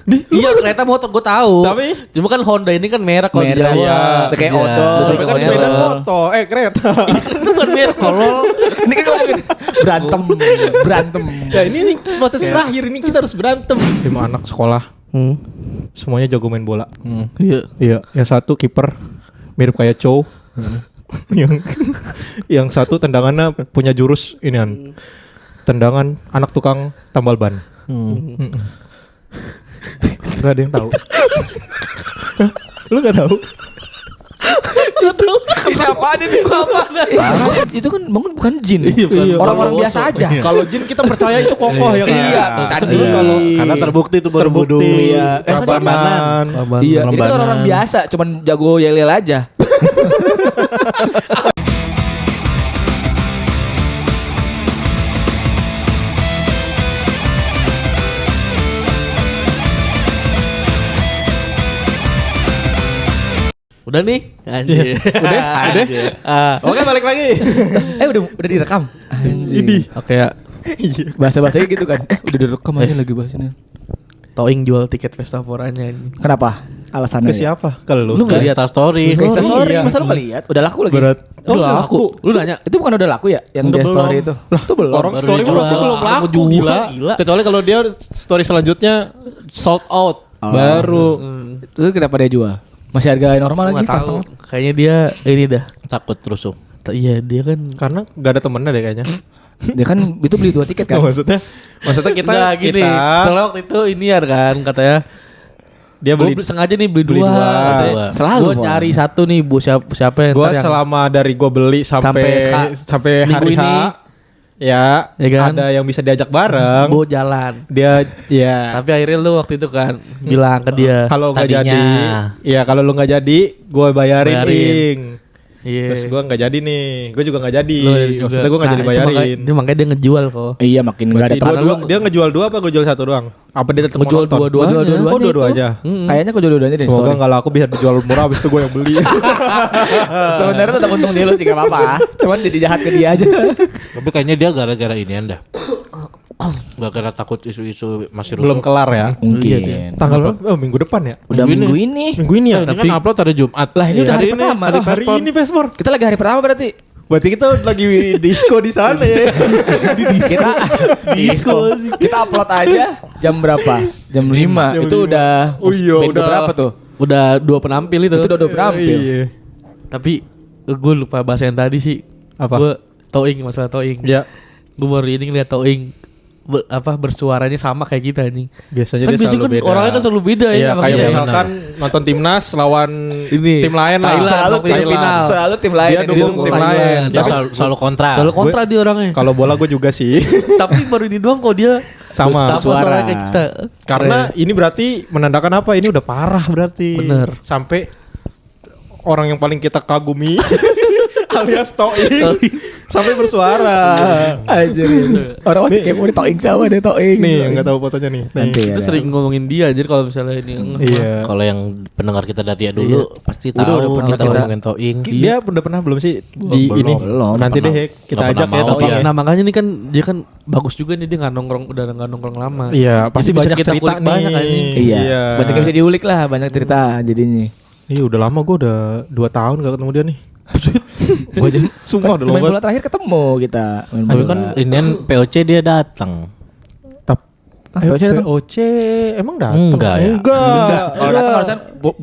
Iya kereta motor gue tahu. Tapi cuma kan Honda ini kan merek kalau di Jawa. iya. Kayak Iya. odol. tapi kan beda motor, kereta. Itu kan merek kalau. Ini kan ngomongin berantem. Ya ini nih batas terakhir ini kita harus berantem. 5 anak sekolah. Semuanya jago main bola. Iya. Iya, yang satu kiper mirip kayak Chow. yang satu tendangannya punya jurus inian. Tendangan anak tukang tambal ban. Gak ada yang tahu. Lu gak tahu? Itu apaan ini? Apaan? Itu kan bangun bukan jin. Iya, Orang-orang bukan biasa oso. aja. Kalau jin kita percaya itu kokoh ya kan? Iya, Tapi kalau Karena terbukti itu Borobudur. Iya. Prambanan. Iya, ini kan orang biasa, cuman jago yel-yel aja. Udah nih. Anjir. Udah? Oke, balik lagi. Udah direkam. Anjing. Oke ya. Bahasa-bahasanya gitu kan. Udah direkam aja lagi bahasanya. Toing jual tiket Pestaporanya. Kenapa? Alasannya. Ke siapa? Ke lu. Lu nggak lihat? Insta story. Insta story, Iya. masa lu nggak lihat? Udah laku lagi. Berat. Udah laku. Lu nanya. Itu bukan udah laku ya? Yang Udah dia belum. story itu. Itu belum. Orang Baru story dijual. masih belum Aku laku jual. gila. Gila. Kecuali kalau dia story selanjutnya sold out. Baru. Itu kenapa dia jual? Masih harga normal lagi Nggak pas tahu. tengah. Kayaknya dia ini dah. Takut rusuh. Iya dia kan. Karena gak ada temennya deh kayaknya. Dia kan itu beli 2 tiket kan? Maksudnya kita Nggak, gini. Soalnya waktu itu ini ya kan katanya. dia Gue beli. sengaja nih beli beli dua. dua. Katanya. Selalu, Gue Bang. nyari satu nih bu siapa yang Gue ntar yang selama dari gue beli sampai minggu hari H, ini. ya kan? ada yang bisa diajak bareng. bu jalan. Dia ya Tapi akhirnya lu waktu itu kan bilang ke dia. kalau nggak Tadinya. jadi, ya kalau lu nggak jadi, gue bayarin. Bayarin. Iya. Terus gue nggak jadi nih, gue juga nggak jadi. Lu juga. Maksudnya gue nggak jadi Nah, itu bayarin. makanya dia ngejual kok. Iya, makin enggak ada Berarti teman. dua-dua, dia ngejual 2 apa gue jual 1 doang? Apa dia tetap mau Ngejual nonton? dua-duanya. Ngejual dua-duanya Oh, dua-dua itu. aja. Kayaknya kok dua-duanya deh. Semoga sorry. nggak laku biar dijual murah, habis itu gue yang beli. Sebenarnya tetap untung dia lu sih gak apa-apa. Cuman jadi jahat ke dia aja. Tapi kayaknya dia gara-gara ini anda. Gara-gara takut isu-isu masih rusuh. Belum kelar ya. Mungkin. Tanggal berapa? Oh, minggu depan ya? Udah minggu ini. Minggu ini ya? Tapi kan upload hari Jumat. Lah ini Iya, udah hari ini, pertama. hari ini Pespor. Kita lagi hari pertama berarti. Berarti kita lagi disco di sana ya. Kita disco. Kita upload aja jam berapa? Jam 5. Jam Itu 5. udah Oh iya, minggu udah. berapa tuh? Udah 2 penampil itu. Itu udah 2 penampil. Iya. Tapi gue lupa bahasa yang tadi sih. Apa? Gue Toing, masalah Toing. Ya, Gue baru ini ngeliat Toing bersuaranya sama kayak kita anjing. biasanya Kan dia biasanya selalu kan beda. orangnya kan selalu beda ya. Iya, kayak makanya. misalkan nonton timnas lawan Ini, tim lain lah. Thailand, Selalu waktu itu tim final. Selalu tim lain Dia yang dukung didukung. tim lain. Dia Tapi selalu kontra. Selalu kontra dia orangnya. kalau bola gue juga sih. Tapi baru ini doang kok dia Sama. suaranya kayak kita. Karena ini berarti menandakan apa? Ini udah parah berarti. Bener. Sampai orang yang paling kita kagumi alias Toing sampai bersuara. Anjir. Orang masih kepo nih Toing sama deh Toing. Nih, yang nggak tahu fotonya nih. Nanti Nih. ya. Kita sering ngomongin dia anjir kalau misalnya ini. Iya. Kalau yang pendengar kita dari dulu pasti tahu udah pernah kita kita- ngomongin Toing. Dia udah pernah belum sih di Belum. ini? Belum. Nanti Pernah. deh kita Nggak ajak pernah ya mau Toing dia. ya. Nah makanya nih kan dia kan bagus juga nih dia nggak nongkrong udah nggak nongkrong lama. Iya, pasti Jadi bisa banyak kita cerita kulik nih. banyak anjing. Iya. Banyak yang bisa diulik lah, banyak cerita jadinya. Iya, udah lama gue udah 2 tahun gak ketemu dia nih. Gua aja Sumpah udah main lama. bola terakhir ketemu kita. Main Tapi bola. kan ini POC dia datang. POC datang? POC emang datang? Enggak ya? Enggak. Kalau datang harusnya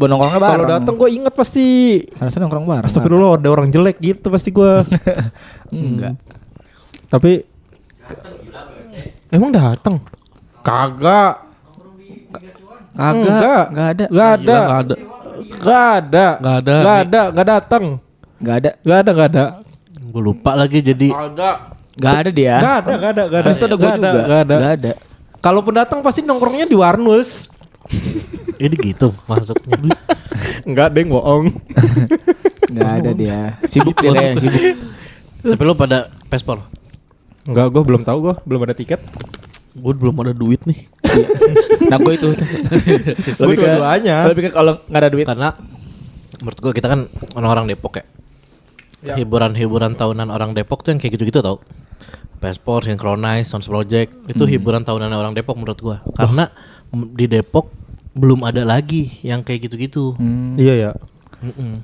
nongkrongnya bareng. Kalau datang gue inget pasti. harusnya nongkrong bareng. Astagfirullah, ada orang jelek gitu pasti gue. Enggak. Tapi emang datang? Kagak. Kagak, enggak ada. Gak ada. Nggak ada. Gak ada. Nggak ada. Gak ada. Gak datang. Enggak ada. Gak ada. Gue lupa lagi jadi. Enggak ada dia. Gak ada. Gak ada. Gak ada. Habis itu ada gue Nggak juga. Gak ada. Enggak ada. Kalaupun datang pasti nongkrongnya di Warnus. Ini gitu masuknya. Enggak deh, bohong. Enggak ada dia. Sibuk dia kayak sibuk. Tapi lu pada Pespor. Enggak, gue belum tahu, gue belum ada tiket. Gue belum ada duit nih. Nah gue itu. Gue dua-duanya. Lebih ke kalau enggak ada duit. Karena menurut gue kita kan orang-orang Depok ya. Ya. Hiburan-hiburan tahunan orang Depok tuh yang kayak gitu-gitu tau. Pespor, Synchronize, Sounds Project itu hiburan tahunan orang Depok menurut gua. Karena di Depok belum ada lagi yang kayak gitu-gitu. Iya ya. Mm-mm.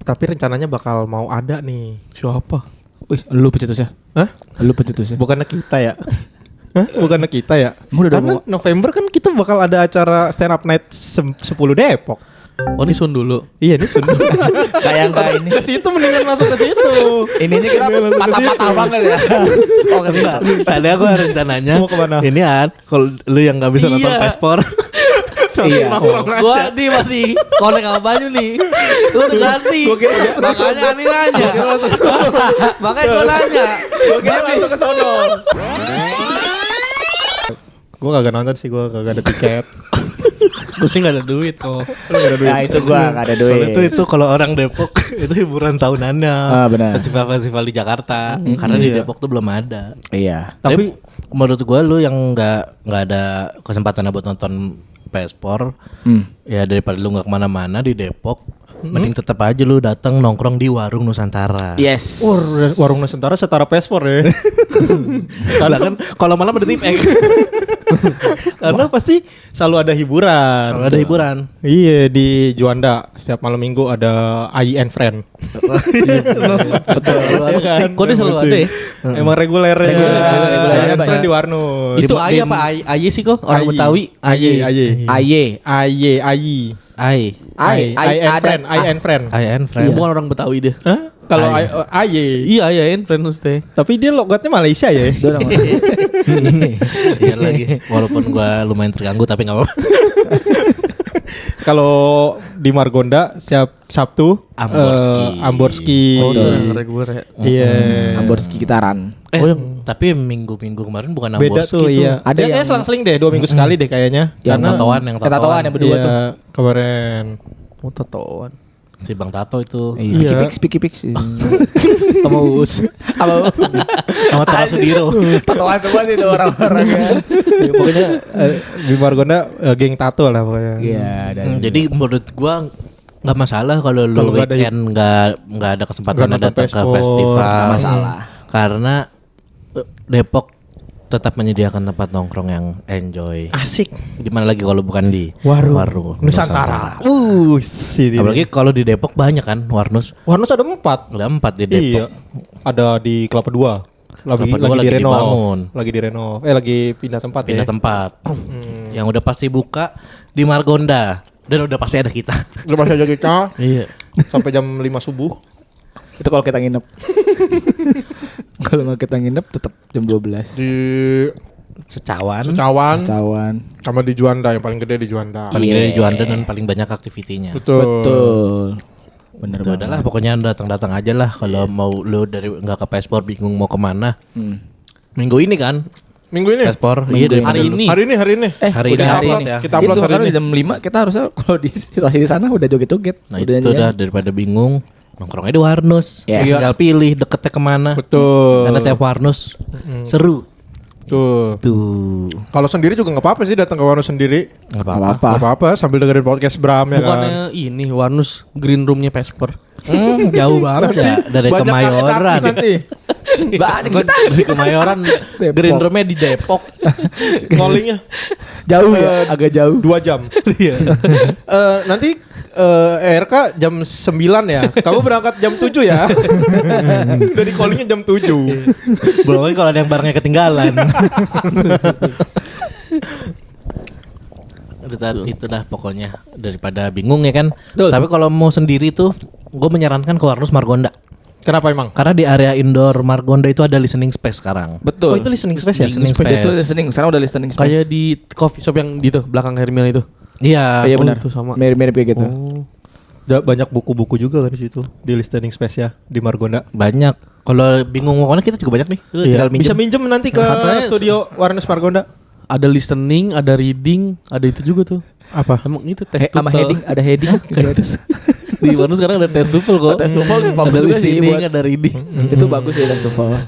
Tapi rencananya bakal mau ada nih. Siapa? Wih, lu pencetusnya. Hah? Lu pencetusnya. Bukannya kita ya? Hah? Bukannya kita ya? Emang udah Karena mau- November kan kita bakal ada acara stand up night 10 Depok. Oh ini Sun dulu. Iya ini Sun. Kayak enggak ini. Ke situ mendingan masuk ke situ. Ininya kita patah-patah banget ya. Oh, ke situ. Tadi aku rencananya Mau kemana? ini kalau lu yang nggak bisa nonton Iya. Pespor. Iya. Gua nih masih konek sama Banyu nih. Lu udah ganti. Makanya Ani nanya. Makanya gua nanya. Gua langsung ke sono. Gue kagak nonton sih, gue kagak ada tiket. Gue sih gak ada duit kok. Ya itu gua enggak ada Soalnya duit. itu kalau orang Depok itu hiburan tahunannya. Ah, benar. Festival-festival di Jakarta. Karena di Depok tuh belum ada. Iya. Tapi menurut gua lu yang nggak ada kesempatan buat nonton Pespor, ya daripada lu nggak kemana-mana di Depok, mending tetap aja lu datang nongkrong di warung Nusantara. Yes. Warung Nusantara setara Pespor ya. Karena kan kalau malam ada tip Karena pasti selalu ada hiburan. kalau ada hiburan. Iya di Juanda setiap malam minggu ada AI and Friend. Betul. Kok dia selalu ada ya? Emang regulernya. Regulernya AI and banyak. Friend di Warnus. Itu Ay apa Ay sih kok? Orang Ay. Betawi Ay. Aye. AI. Ai, AI and Friend. AI and Friend. I and friend. Bukan orang Betawi dia. Hah? Kalau AI. Iya ya, friend mesti. Tapi dia logatnya Malaysia ya. Itu nama. Iya lagi. Walaupun gua lumayan terganggu tapi nggak apa-apa. Kalau di Margonda Sabtu Amborski. Oh, itu yang reguler ya. Iya. Amborski gitaran. Tapi minggu-minggu kemarin bukan Beda Amborski tuh iya. Ada Kayaknya yang- seling-seling deh 2 minggu sekali deh kayaknya. Yang tatoan, yang Tatoan yang berdua iya, tuh. kemarin. Oh, tatoan. Si Bang Tato itu. Iya. Picky Pix. Sama Us. Apa? Sama Tara Sudiro. Tatoan semua sih itu orang-orangnya. Ya, pokoknya di Margonda geng tato lah pokoknya. Iya, Jadi menurut gua nggak masalah kalau lu Kalau nggak ada- weekend nggak ada kesempatan nggak nonton datang ke Pespor, festival. nggak masalah. Karena Depok tetap menyediakan tempat nongkrong yang enjoy. Asik. Gimana lagi kalau bukan di Warung Nusantara. Sini. Apalagi kalau di Depok banyak kan Warnus. Warnus ada 4. Ada 4 di Depok. Iya. Ada di Kelapa 2. Kelapa Dua lagi direnov. dibangun. Lagi direnov. Lagi pindah tempat Pindah ya. tempat. Yang udah pasti buka di Margonda. Dan udah pasti ada kita. Udah pasti aja kita Iya. sampai jam 5 subuh. Itu kalau kita nginep. Kalau nggak kita nginep tetap jam 12. Di Secawan. Cawan sama di Juanda, yang paling gede di Juanda. Paling gede di Juanda dan paling banyak aktivitinya. Betul. Bener Itu banget. adalah pokoknya datang-datang aja lah kalau mau lu dari nggak ke Pespor bingung mau kemana. Minggu ini kan Minggu ini. Pespor. Minggu Iya, Hari ini. Hari ini. Hari Udah ini. upload ini. ya. Kita upload Itu hari kan ini. jam 5 kita harusnya kalau di situasi di sana udah joget-joget. Nah itu udah daripada bingung nongkrongnya di Warnus. Yes. Tinggal pilih deketnya kemana. Betul. Karena tiap Warnus seru. Tuh. Tuh. Kalau sendiri juga nggak apa-apa sih datang ke Warnus sendiri. Nggak Nggak apa-apa. apa-apa. Nggak apa-apa sambil dengerin podcast Bram ya kan. Bukannya ini Warnus green roomnya Pespor. Jauh banget ya dari Banyak kakek Kemayoran. sakti nanti. Banyak Masa dari Kemayoran green roomnya di Depok. Callingnya jauh ya, agak jauh. 2 jam. Nanti RK jam 9 ya. Kamu berangkat jam 7 ya. Udah di callingnya jam 7. Belum lagi kalau ada yang barangnya ketinggalan. Itu dah pokoknya daripada bingung ya kan. Betul. Tapi kalau mau sendiri tuh gue menyarankan ke Warnus Margonda. Kenapa emang? Karena di area indoor Margonda itu ada listening space sekarang. Betul. Oh itu listening space ya? Listening Itu space. listening, sekarang udah listening space. Kayak di coffee shop yang di tuh belakang Hermione itu. Iya. Iya Oh, benar. itu sama. Mirip-mirip kayak gitu. Oh. Banyak buku-buku juga kan di situ di listening space ya di Margonda. Banyak. Kalau bingung mau kemana kita juga banyak nih. Lu tinggal minjem. Bisa minjem nanti ke Katanya studio Warnus Margonda. Ada listening, ada reading, ada itu juga tuh. Apa? Emang itu tes Sama tupel. heading, ada heading. Di Warnus sekarang ada tes tupel kok. Tes TOEFL bagus ada juga sih listening, buat- ada reading. Itu bagus ya tes TOEFL.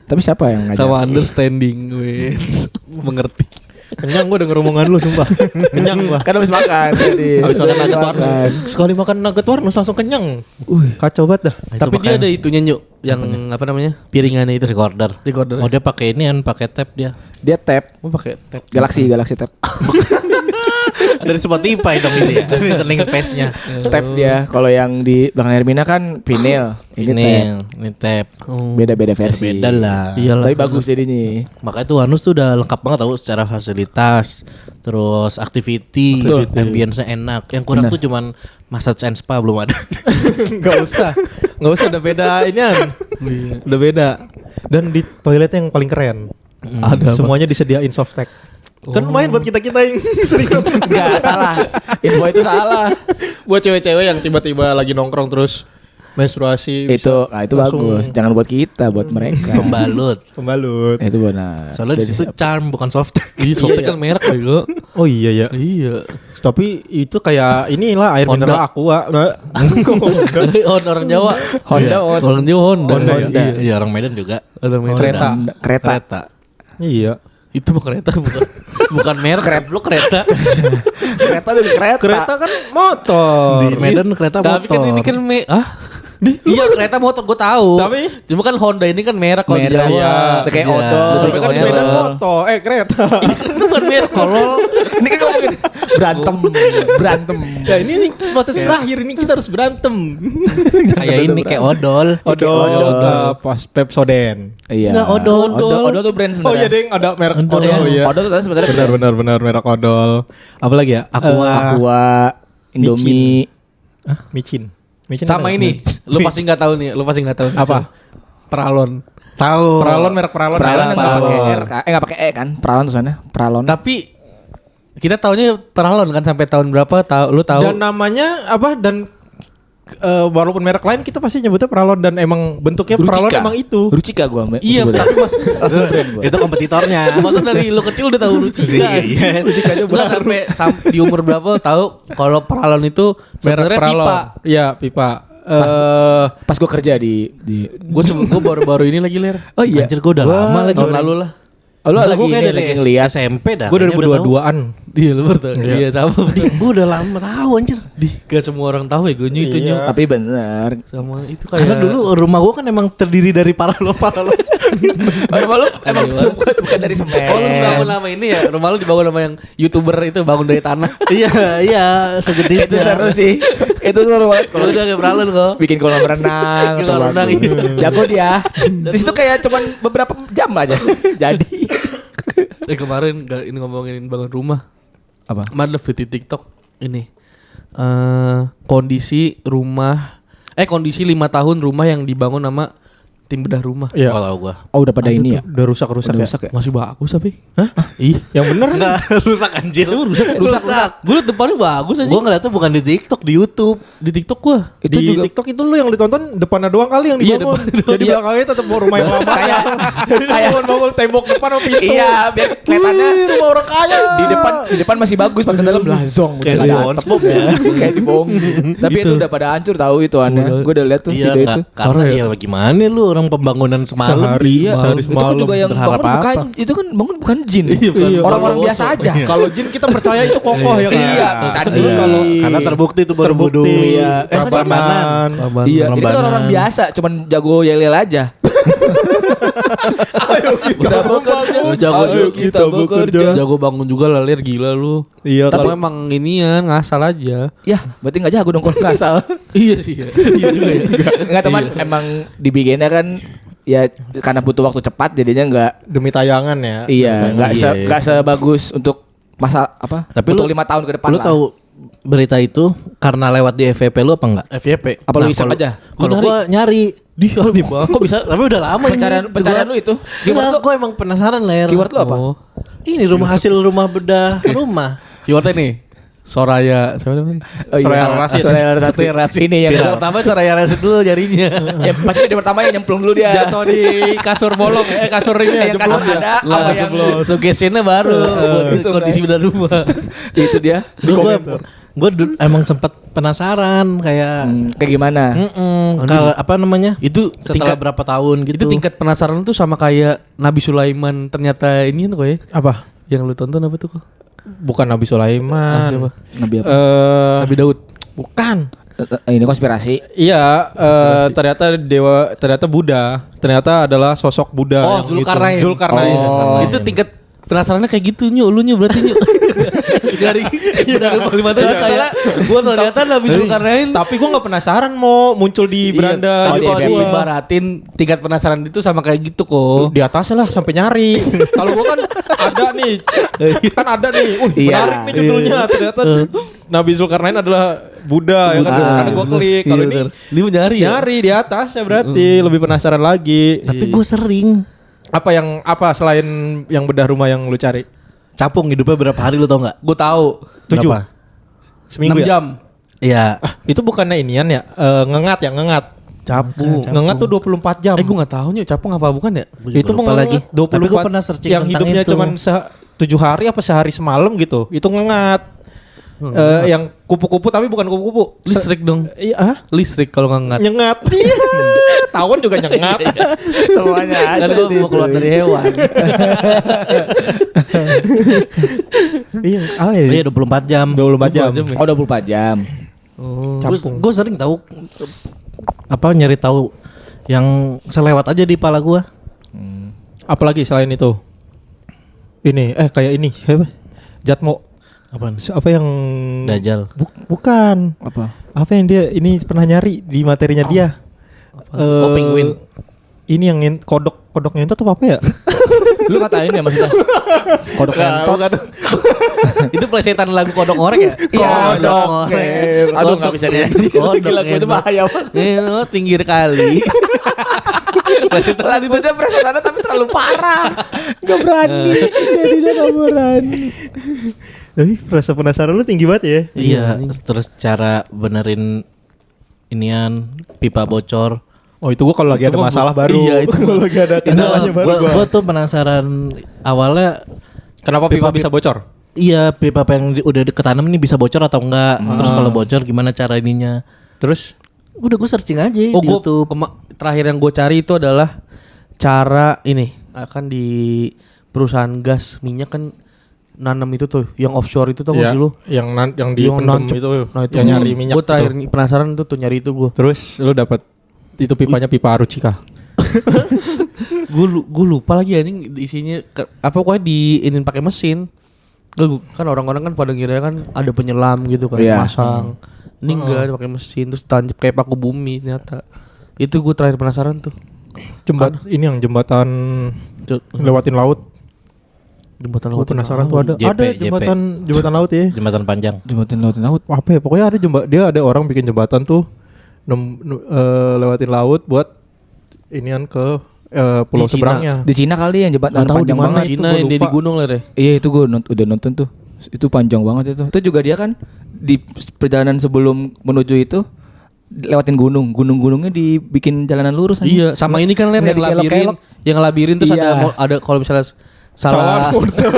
Tapi siapa yang ngajar? Sama understanding, wes. Mengerti. Kenyang gue denger omongan lu sumpah. Kenyang gua. Kan habis makan tadi. Habis makan nugget Warnus. Sekali makan nugget Warnus langsung kenyang. Kacau banget dah. Nah, itu Tapi dia makanya ada itunya Nyuk, yang apa namanya? Piringannya itu. recorder. Recorder. Oh dia pakai ini kan, pakai tab dia. Dia tab Oh pakai tab. Galaxy Tab. Dari Spotify dong itu ya. Listening space-nya. Tab dia. Kalau yang di belakang Hermina kan vinyl. Ini tab. Beda-beda versi. Beda lah. Iyalah. Tapi bagus jadinya. Makanya tuh Wanus tuh udah lengkap banget tau secara fasilitas, terus activity, ambience-nya enak. Yang kurang tuh cuman massage and spa belum ada. Nggak usah udah beda inian. Udah beda. Dan di toiletnya yang paling keren. Ada apa? Semuanya disediain softtek. Kan lumayan buat kita yang sering Enggak salah. Info itu salah. buat cewek-cewek yang tiba-tiba lagi nongkrong terus menstruasi Itu itu langsung bagus. Jangan buat kita, buat mereka. pembalut. Itu benar. Soalnya di situ charm bukan soft. Iya, soalnya kan merek bego. Oh iya ya. Iya. Tapi itu kayak inilah air Honda. mineral Aqua. Orang Jawa. Honda, Orang Jawa Honda. Honda, ya? Iya. Iya orang Medan juga. Orang merek. Kereta. Kereta. Iya. Itu mah kereta bukan merek. Kereta. Kereta dari kereta. Kereta kan motor. Di Medan kereta motor. Tapi kan ini kan iya kereta motor gue tahu. Tapi- cuma kan Honda ini kan merek kalau di Merek, Jawa. iya. Kayak Iya. odol. Tapi kan di merek. Medan motor. Kereta. Itu bukan merek kalau Ini kan ngomongin berantem. Ya ini nih podcast terakhir ini kita harus berantem. Kayak ini kayak odol. Odol. Pas Pepsodent. Iya. Nggak, odol. Odol tuh brand sebenarnya. Oh iya deng ada merek odol. Odol. Oh, iya. Odol tuh sebenarnya brand. Benar merek odol. Apa lagi ya? Aqua, Indomie. Micin. sama ada ini. Lu pasti nggak tahu nih. Apa? Peralon. Tahu. Merek Pralon. Peralon ada. yang nggak pakai R, nggak pakai E kan? Peralon tuh sana. Peralon. Tapi kita taunya Peralon kan sampai tahun berapa? Lu tahu? Dan namanya apa? Dan walaupun merek lain kita pasti nyebutnya Pralon dan emang bentuknya Pralon emang itu. Rucika gua. Iya, tapi mas langsung brand gua. Itu kompetitornya. Masa dari lu kecil udah tahu Rucika? Iya. Rucika aja sampai di umur berapa tahu kalau Peralon itu Merek sebenarnya Pralon. pipa. Iya, pipa. Pas gua kerja di Gue baru-baru ini lagi ler. Oh iya. Anjir gue udah lama lagi. Tahun lalu lah. Oh, lu Enggak, lagi gua kayak ini dari lagi ngeliat. SMP dah. Gue kayaknya udah tahu. 2022-an. Iya lu baru tahu. Iya sama. Gue udah lama tahu anjir. Gak semua orang tahu ya gue itu Iya. nyu. Tapi bener. Sama itu kayak. Karena dulu rumah gue kan emang terdiri dari paralon. Rumah lu emang bukan dari semen. Oh lu dibangun nama ini ya. Rumah lu dibangun sama yang YouTuber itu bangun dari tanah. Iya, segede Itu seru sih. Itu seru banget. Kalau udah kayak Peralon kok. Bikin kolam renang. Bikin kolam renang, bagus. iya. Jago dia. Di situ kayak cuman beberapa jam aja. Jadi. Kemarin ini ngomongin bangun rumah. Apa? Kemarin di TikTok ini kondisi 5 tahun rumah yang dibangun sama tim bedah rumah. Iya. Kalau gue Oh udah pada ini ya. Udah rusak Udah ya. rusak ya. Masih bagus tapi. Hah? Iya. Yang bener? nggak rusak anjir. Rusak. Gue liat depannya bagus aja. Gue ngeliatnya bukan di TikTok, di YouTube. Di TikTok gue. Itu Di juga TikTok itu lu yang ditonton depannya doang kali yang Iya, dibangun. depannya doang. Jadi Iya. belakangnya tetap rumah yang lama. kayak bangun tembok depan sama pintu. Iya, biar kelihatannya Wih, rumah orang kaya. di depan masih bagus, pas ke dalam blazong. Kayak Udah si pada SpongeBob atap. ya. Kayak di bong. Tapi itu udah pada hancur tahu itu aneh. Gue udah lihat tuh Iya, video nggak, itu. karena ya gimana lu orang pembangunan semalam. Sehari Itu kan juga yang berharap bangun bukan apa? itu kan bangun bukan jin. Iya, Orang-orang bukan biasa Woso. aja. Kalau jin kita percaya itu kokoh ya kan. Iya, candi. Iya. Karena terbukti itu Borobudur. Iya. Prambanan. Iya, ini kan orang biasa, cuman jago yel-yel aja. Ayo kita bekerja. Ayo kita bekerja. Jago bangun juga lah lir gila lu. Iya, Tapi kalau- emang inian ngasal aja. Ya, berarti enggak jago dong kalau ngasal. Iya sih ya. Iya juga ya. Enggak teman, emang dibikinnya kan ya karena butuh waktu cepat jadinya enggak Demi tayangan ya. iya, enggak sebagus untuk masa apa? Tapi untuk lu- 5 tahun ke depan Lu lah. tahu berita itu karena lewat di FYP lu apa enggak? FYP. Apa lu iseng kalau- aja? Kalau gua nyari Di bawah. kok bisa? Tapi udah lama Pencarian lu itu. Keyword lu, Gue emang penasaran ler. keyword lu apa? Oh. Ini rumah hasil rumah bedah rumah. Keywordnya nih. Soraya, siapa namanya? Oh, iya. Soraya Rasid. Soraya Rasid. Ini yang Yang pertama Soraya Rasid dulu jarinya. ya, pasti video pertama yang nyemplung dulu dia. Jatuh di kasur bolong. Kasur ini Yang kasur jeblos ya. ada apa yang Suggestionnya baru buat Langsung, kondisi bedah rumah. itu dia. Gue emang sempat penasaran kayak Kayak gimana? kalau apa namanya? Itu Setelah berapa tahun gitu. Itu tingkat penasaran tuh sama kayak Nabi Sulaiman ternyata ini kok ya. Apa? Yang lu tonton apa tuh kok? Bukan Nabi Sulaiman. Siapa? Nabi apa? Nabi Daud. Bukan. Ini konspirasi. Iya, ternyata Buddha, ternyata adalah sosok Buddha. Oh, yang Zulkarnain. itu. Zulkarnain. Oh. Itu tingkat penasarannya kayak gitu nyu, lu nyu berarti nyu. Dari Panglima TNI kayak gua ternyata Nabi Zulkarnain. Tapi gue nggak penasaran mau muncul di beranda. Tapi kalau gua. diibaratin tingkat penasaran itu sama kayak gitu kok. Di atasnya lah sampai nyari. Kalau gue kan ada nih, menarik nih judulnya. Ternyata Nabi Zulkarnain adalah Buddha ya kan. Karena gue klik. Kalau ini Lu nyari ya? nyari di atasnya berarti lebih penasaran lagi. Tapi gue sering Apa selain yang bedah rumah yang lu cari? capung hidupnya berapa hari lu tau nggak? Gue tahu. 7 Berapa? seminggu 6 ya? jam. Iya. Itu bukannya inian ya? Ngengat. Capu. Ngengat tuh 24 jam. Gue nggak tahu nyu capung apa bukan ya? Itu lupa lagi. lagi 24 Tapi gue pernah searching yang tentang hidupnya itu. cuman 7 hari apa sehari semalam gitu. Itu ngengat. Yang kupu-kupu tapi bukan kupu-kupu. Listrik dong. Iya, Listrik kalau nggak nyengat. Tawon juga nyengat. Semuanya Kan gue mau keluar dari hewan. Iya, apa ya? Iya 24 jam. 24 jam. Oh 24 jam. Gue sering tahu nyari tahu yang selewat aja di pala gue. Apalagi selain itu? Ini kayak ini siapa? Jatmo. Apaan? Apa yang Dajjal. Bukan. Apa yang dia ini pernah nyari di materinya dia? Penguin. Ini yang kodok ngentot tuh apa ya? Lu katain ya maksudnya? Kodok ngentot. Itu plesetan lagu kodok ngorek ya? Kodok ngentot. Aduh enggak bisa dia. Kodok Lagu itu bahaya banget. Ngentot pinggir kali. Lagu itu presetannya tapi terlalu parah. Enggak berani. Jadinya enggak berani. Tapi rasa penasaran lu tinggi banget ya? Iya. Terus cara benerin inian pipa bocor. Oh itu gua kalau lagi ada masalah baru. Iya, itu kalau lagi ada kendalanya baru Gue tuh penasaran awalnya Kenapa pipa bisa bocor? iya pipa yang udah ketanam nih bisa bocor atau enggak. Terus kalau bocor gimana cara ininya. Terus Udah gue searching aja di Oh gue YouTube. terakhir yang gue cari itu adalah cara ini akan di perusahaan gas minyak kan nanam itu tuh yang offshore itu tuh Iya, lu yang di nancep. itu, Nah, itu yang nyari minyak. Gue terakhir itu. penasaran tuh nyari itu gue. Terus lu dapat itu pipanya pipa Arucika. Gue lupa lagi ya ini isinya apa pokoknya diinin pakai mesin. Kan orang-orang kan pada ngira kan ada penyelam gitu kan Iya. masang. Ini enggak pakai mesin terus tancap kayak paku bumi ternyata. Itu gue terakhir penasaran tuh. Ini yang jembatan lewatin laut. Jembatan Gue laut. penasaran tuh ada JP. jembatan laut ya. Jembatan panjang. Jembatan laut laut. Apa ya? Pokoknya ada dia ada orang bikin jembatan tuh lewatin laut buat inian ke pulau Di Cina. seberangnya. Di Cina kali ya jembatan Nggak tahu panjang di mana. banget. itu Cina gua yang dia di lupa. gunung lah deh. Iya itu gue udah nonton tuh. Itu panjang banget itu. Itu juga dia kan di perjalanan sebelum menuju itu lewatin gunung. Gunung-gunungnya dibikin jalanan lurus aja. Iya, sama ini kan Ler Nggak yang labirin, dikelok-kelok. yang labirin terus Iya. ada kalau misalnya salah monster.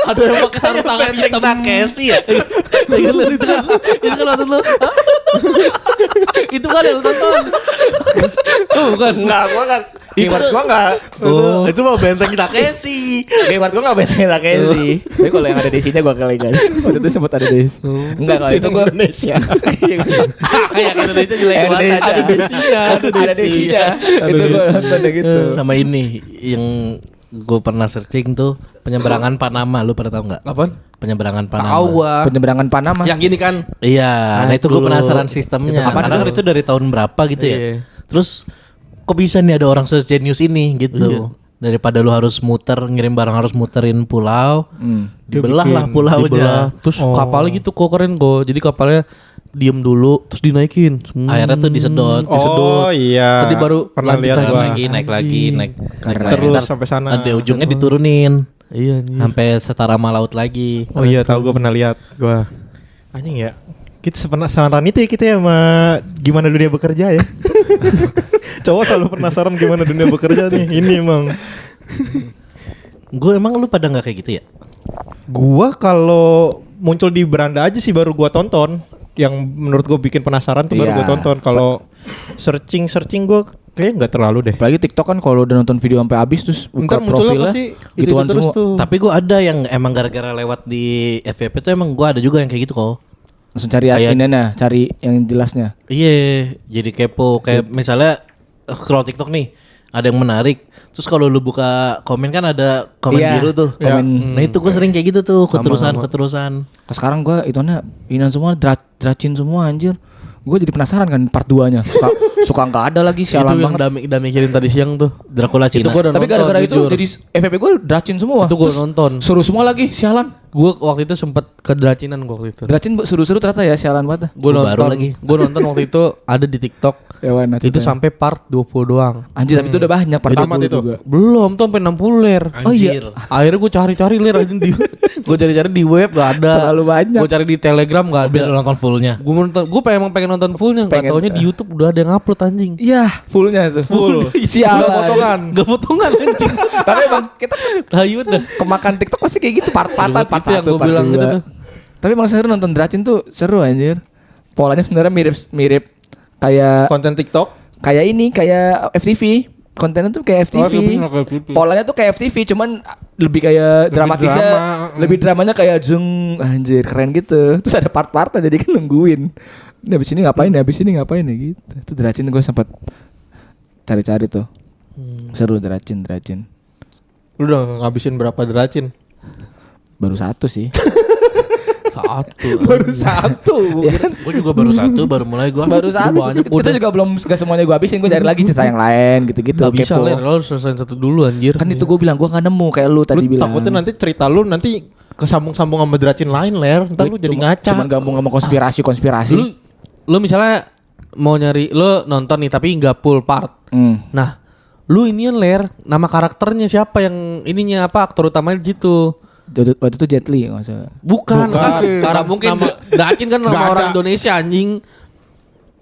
ada yang pakai sarung tangan hitam. Takeshi ya. Itu kan nonton lu. Hah? Itu kan yang lu tonton. Oh, bukan. Enggak, gua enggak. Keyword gua enggak. Oh, itu mau benteng Takeshi. Keyword gua enggak benteng Takeshi. Tapi kalau yang ada di sini gua kali kan. Waktu itu sempat ada di. Enggak, kalau itu gua Indonesia. Kayak Indonesia jelek banget. Indonesia. Ada desinya, Ada di sini. Itu gua nonton gitu. Sama ini yang gue pernah searching tuh penyeberangan Panama. Lu pernah tahu nggak? Apaan? Penyeberangan Panama. Tahu gua. Penyeberangan Panama. Yang gini kan. Iya, nah itu gue dulu. penasaran sistemnya. Itu apaan Karena kan itu? itu dari tahun berapa gitu ya. Iya. Terus kok bisa nih ada orang sejenius ini gitu. Iya. Daripada lu harus muter ngirim barang harus muterin pulau. Dibelah Dia lah bikin, pulaunya. Dibelah. Terus kapalnya gitu kok keren kok. Jadi kapalnya diem dulu terus dinaikin. Airnya tuh disedot. Oh iya. Tadi baru pernah lanjut lihat lagi. gua. naik lagi, naik Terus Ntar sampai sana. ada ujungnya diturunin Iya, anjir. sampai setara sama laut lagi. Oh iya tahu gue pernah lihat gua. Anjing ya. Kita penasaran itu ya kita ya sama gimana dunia bekerja ya. Cowok selalu penasaran gimana dunia bekerja nih. Ini emang. Gue emang lu pada nggak kayak gitu ya? Gua kalau muncul di beranda aja sih baru gua tonton. Yang menurut gue bikin penasaran tuh baru Iya. gue tonton. Kalau searching gue kayak nggak terlalu deh. Apalagi TikTok kan kalau udah nonton video sampai habis terus buka Ntar munculnya profilnya pasti gituan terus semua. tuh. Tapi gue ada yang emang gara-gara lewat di FYP tuh emang gue ada juga yang kayak gitu kok. Langsung cari Kayak- ininya, cari yang jelasnya. Iya, jadi kepo. Kayak misalnya scroll TikTok nih, ada yang menarik. Terus kalau lu buka komen kan ada komen Iya, biru tuh. komen. Nah itu gue sering kayak gitu tuh, keterusan. Sekarang gue itunya ini semua dracin semua anjir. Gue jadi penasaran kan part 2-nya. Suka nggak ada lagi Itu sialan yang banget. Dami kirim tadi siang tuh. Dracula Cina. Itu gue udah Tapi nonton, gara-gara itu jujur. jadi FVP gue dracin semua. Itu gua Terus nonton. Suruh semua lagi sialan. Gue waktu itu sempet kedracinan gue waktu itu. Dracin seru-seru ternyata ya sialan banget. Gue Gua baru nonton lagi. Gue nonton waktu itu ada di TikTok. Ya mana Itu sampai part 20 doang. anjir tapi itu udah banyak part Tamat 20 itu. juga. Belum tuh sampai 60 ler. Oh iya. Akhirnya gue cari-cari ler aja di gue cari-cari di web gak ada. Terlalu banyak. Gue cari di Telegram gak ada. Biar lu nonton fullnya. Gue emang pengen nonton fullnya. Gak Pengen. taunya di YouTube udah ada yang upload anjing. Iya, fullnya itu. Full. Sialan. Nggak potongan. Gak potongan anjing. Tapi emang kita Hayut dah. kemakan TikTok pasti kayak gitu part-partan, part Itu yang 1, gue part bilang 2. gitu tuh. Tapi emang seru nonton Dracin tuh seru anjir. Polanya sebenarnya mirip kayak Konten TikTok. kayak FTV. Kontennya tuh kayak FTV. Polanya tuh kayak FTV cuman lebih kayak dramatisnya, drama. lebih dramanya kayak zung anjir keren gitu. Terus ada part-partnya jadi kan nungguin. Ini habis ini ngapain, habis ini ngapain ya gitu. Itu Dracin gue sempat cari-cari tuh. Seru Dracin. Lu udah ngabisin berapa dracin? Baru satu sih. Satu. Baru satu. Gue juga baru satu, baru mulai gue. Baru satu. banyak Itu udah. juga belum gak semuanya gue habisin. Gue cari lagi cerita yang lain gitu-gitu. Gak bisa kepo. ler. Lo harus selesai satu dulu anjir. Kan itu gue bilang gue gak nemu kayak lu tadi Lu bilang. takutnya nanti cerita lu nanti kesambung-sambung sama dracin lain ler. Ntar lu jadi ngaca. Cuman gabung sama konspirasi. Lu misalnya mau nyari lo nonton nih tapi nggak full part. Nah, lu inian ler nama karakternya siapa yang ininya apa aktor utamanya gitu. Waktu itu Jet Li nggak salah. Bukan. Bukan. Karena mungkin Dracin kan nama Nggak orang ada. Indonesia anjing.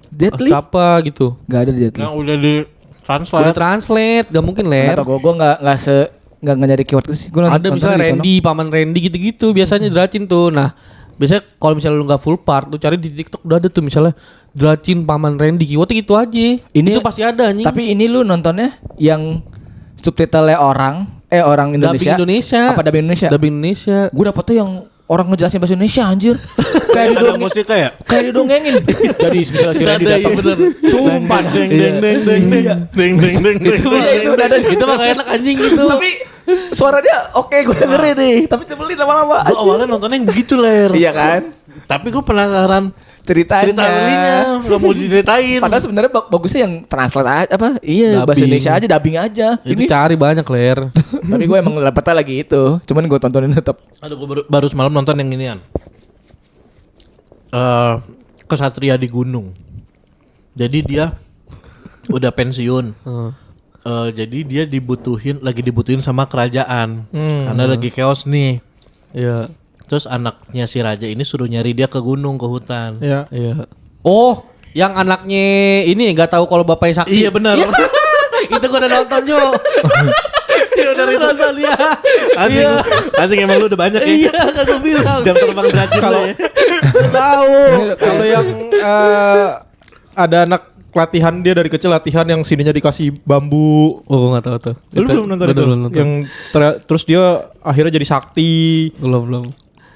Jet Li? Siapa gitu. Gak ada Jet Li. Yang udah di Udah translate. translate, gak mungkin ler. Gak tau gue nggak nyari keyword itu sih. Gua Ada misalnya Randy, paman Randy gitu-gitu biasanya Dracin tuh. Nah, biasanya kalau misalnya lu nggak full part, lu cari di TikTok udah ada tuh misalnya Dracin paman Randy keywordnya gitu aja. Ini itu pasti ada anjing. Tapi ini lu nontonnya yang subtitlenya orang Indonesia. Dubbing Indonesia. Apa dubbing Indonesia? Dubbing Indonesia. Gue dapetnya yang orang ngejelasin bahasa Indonesia anjir. kayak Ada didongeng, musiknya ya? kayak didongengin. Jadi misalnya si Randy Ada, datang. iya bener. Sumpah. Iya itu udah ada. Itu mah gak enak anjing gitu. Tapi suara dia oke gue dengerin nih. Tapi nyebelin lama-lama. Gue awalnya nontonnya yang begitu ler. Iya kan? Tapi gue penasaran Ceritanya. cerita aslinya, gak mau diceritain. Padahal sebenarnya bagusnya yang translate aja apa? Iya, bahasa Dubbing. Indonesia aja, dubbing aja. Itu cari banyak ler. Tapi gue emang dapetnya lagi itu. Cuman gue tontonin tetap. Aduh gue baru semalam nonton yang inian. Kesatria di gunung. Jadi dia udah pensiun. Jadi dia lagi dibutuhin sama kerajaan. Karena lagi chaos nih. Iya. Terus anaknya si raja ini suruh nyari dia ke gunung, ke hutan. Iya. Iya. Oh, yang anaknya ini nggak tahu kalau bapaknya sakti. Iya benar. Itu gua udah nonton Jo. Iya udah itu. Nonton ya. Anjing emang lu udah banyak ya. Iya kan gua bilang. Jam terbang Dracin lo ya. Tahu. Kalau yang ada anak latihan dia dari kecil latihan yang sininya dikasih bambu. Oh, gua nggak tahu tuh. Lu belum nonton itu? Belum nonton. Yang terus dia akhirnya jadi sakti. Belum.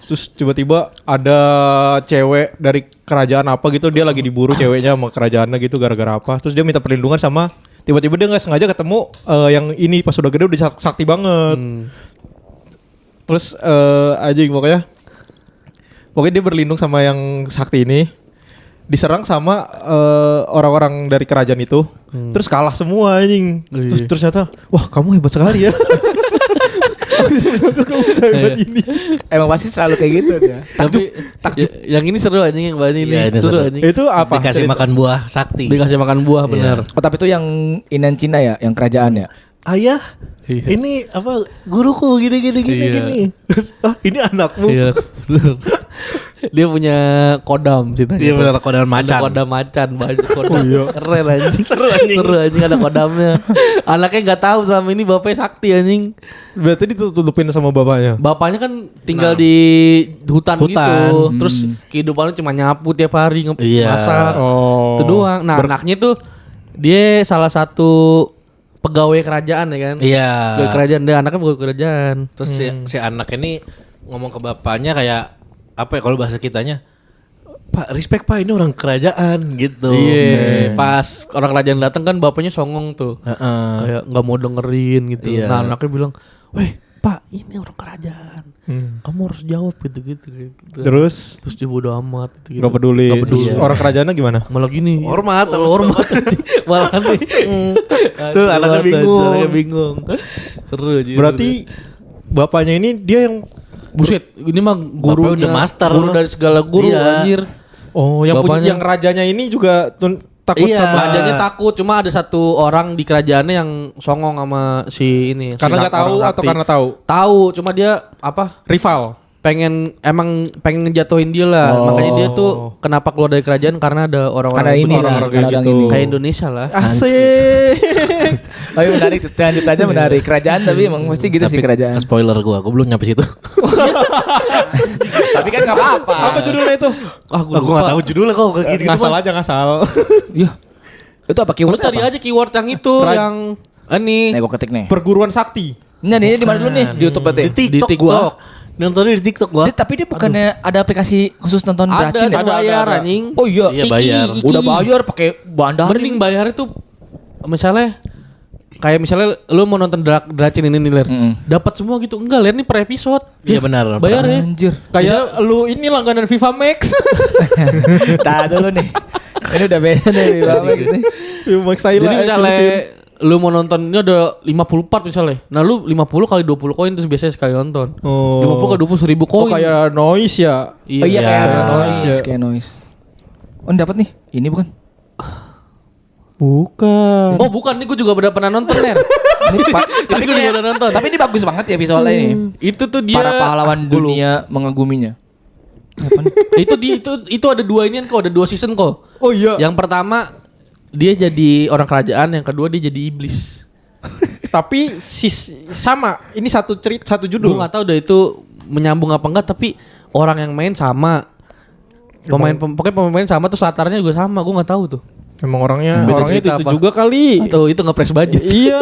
Terus tiba-tiba ada cewek dari kerajaan apa gitu, dia lagi diburu ceweknya sama kerajaannya gitu gara-gara apa. Terus dia minta perlindungan sama, tiba-tiba dia nggak sengaja ketemu yang ini pas udah gede udah sakti banget. Terus anjing pokoknya dia berlindung sama yang sakti ini, diserang sama orang-orang dari kerajaan itu, terus kalah semua anjing. Terus ternyata, wah kamu hebat sekali ya. Kamu bisa hebat ini. Emang pasti selalu kayak gitu dia. Tapi yang ini seru anjing yang banyak ini. Iya, ini seru seru. anjing. Itu apa? Dikasih Cerita. makan buah sakti. Dikasih makan buah benar. Oh tapi itu yang Inan Cina ya, yang kerajaan ya. Ayah, Iya. ini apa guruku gini. Iya. Terus, ini anakmu. Iya. bener. Dia punya kodam ceritanya. Iya benar kodam Ada macan. kodam macan banyak kodam. Oh, iya. Keren anjing. Seru anjing. Seru anjing ada kodamnya. Anaknya enggak tahu selama ini bapaknya sakti anjing. Berarti ditutupin sama bapaknya. Bapaknya kan tinggal di hutan gitu. Terus kehidupannya cuma nyapu tiap hari Iya. masak. Oh. Itu doang. Nah, anaknya tuh dia salah satu pegawai kerajaan ya kan. Iya. Pegawai kerajaan, dia anaknya pegawai kerajaan. Terus si anak ini ngomong ke bapaknya kayak apa ya kalau bahasa kitanya Pak, respect Pak, ini orang kerajaan gitu. Iya, pas orang kerajaan datang kan bapaknya songong tuh. Heeh. Kayak nggak mau dengerin gitu. Iya. Nah anaknya bilang, "Weh, Pak, ini orang kerajaan. Kamu harus jawab gitu." Terus Terus dia bodo amat gitu. nggak peduli. Nggak peduli. Terus orang kerajaannya gimana? Malah gini. Hormat, hormat. Malah nih. Tuh, anaknya bingung. Anaknya bingung. Seru aja. Berarti bapaknya ini dia yang buset, ini mah Bapaknya gurunya udah master. Guru dari segala guru Iya. anjir. yang punya Bapaknya. yang rajanya ini juga takut Iya. sama Rajanya takut, cuma ada satu orang di kerajaannya yang songong sama si ini. karena si nggak tahu orang atau sakti. karena tahu Tahu, cuma dia apa? rival. Pengen ngejatuhin dia lah. Makanya dia tuh kenapa keluar dari kerajaan karena ada orang-orang Karena ini begini. lah, karena orang ini. Kayak Indonesia lah. Asik. Oh iya menarik, lanjut menarik. Kerajaan tapi emang pasti gitu sih kerajaan. Spoiler gua belum nyampe situ. Tapi kan enggak apa-apa. Apa judulnya itu? Gua Gua enggak tahu judulnya kok kayak gitu. Ngasal aja ngasal. Iya. Itu apa Lu keyword cari apa? aja keyword yang itu yang ini Nih gua ketik nih. Perguruan sakti. Nah, ini di mana dulu nih? Di YouTube berarti. Di TikTok, Di TikTok. gua. Nontonnya di TikTok gua. Tapi dia bukannya ada aplikasi khusus nonton ada Dracin ya? bayar anjing. Oh iya, Iya, bayar. Udah bayar pakai bandar. Mending bayar itu misalnya kayak misalnya lu mau nonton Dracin ini nih Ler. Dapat semua gitu. Enggak, Ler ini per episode. Iya benar. Bayar ya. Anjir. Kayak lu ini langganan FIFA Max. Tahan dulu nih. Ini udah beda nih Bang gitu. FIFA Max Thailand. Jadi misalnya lu mau nonton ini ada 50 part misalnya. Nah lu 50 kali 20 koin terus biasanya sekali nonton. Oh. 50 kali 20 ribu Oh koin. kayak noise ya. Oh iya Iya. kayak Noise noise, ya. kayak noise. Oh, dapat nih. Ini bukan. Bukan. Oh bukan, ini gue juga udah pernah nonton Ler. Tapi gue juga udah nonton. Tapi ini bagus banget ya visualnya ini. Itu tuh dia Para pahlawan dunia mengaguminya. itu ada dua ini kok, ada 2 season kok. Oh iya. Yang pertama dia jadi orang kerajaan, yang kedua dia jadi iblis. Tapi sama. Ini satu cerita, satu Gue judul. nggak tahu deh itu menyambung apa enggak, tapi orang yang main sama. Pokoknya pemain sama terus latarnya juga sama, gue nggak tahu tuh. Emang orangnya Beda orangnya cerita itu apa? juga kali. Atau itu nge-press budget. Iya.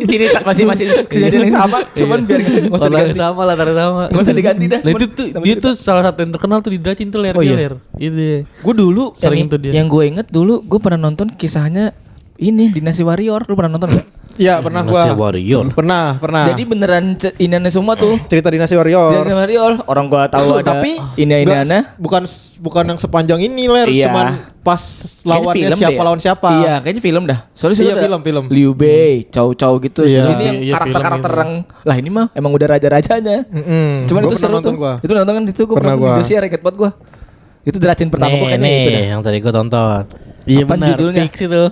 Ini masih kejadian yang sama, cuman biar nggak usah Latarnya diganti. sama, latarnya sama. Nggak usah diganti dah. Nah itu tuh dia tuh salah satu yang terkenal tuh di Dracin tuh Ler. Oh iya? Ler. Itu. Gue dulu Sering tuh dia. Yang gue inget dulu gue pernah nonton kisahnya ini Dinasti Warrior. Lu pernah nonton gak? Iya pernah Dinasti gua. Warrior. Pernah. Jadi beneran iniannya semua tuh. Cerita Dinasti Warrior. Dinasti Warrior. Orang gua tahu ada Tapi ini-iniannya. bukan yang sepanjang ini Ler. Iya. Cuman pas lawannya Kayaknya film siapa deh. lawan siapa. Iya, kayaknya film dah. Soalnya Iya, ada film. Liu Bei, Chow Chow gitu. Iya. Ini yang Iya, karakter-karakter film yang lah ini mah emang udah raja-rajanya. Cuman Gua itu pernah seru nonton tuh. gua. Itu nonton kan itu gua Pernah pernah gua. di Indonesia reket buat gua. Itu Dracin pertama gua kayaknya itu dah. yang tadi gua tonton. Iya Apa benar. judulnya? Fix itu.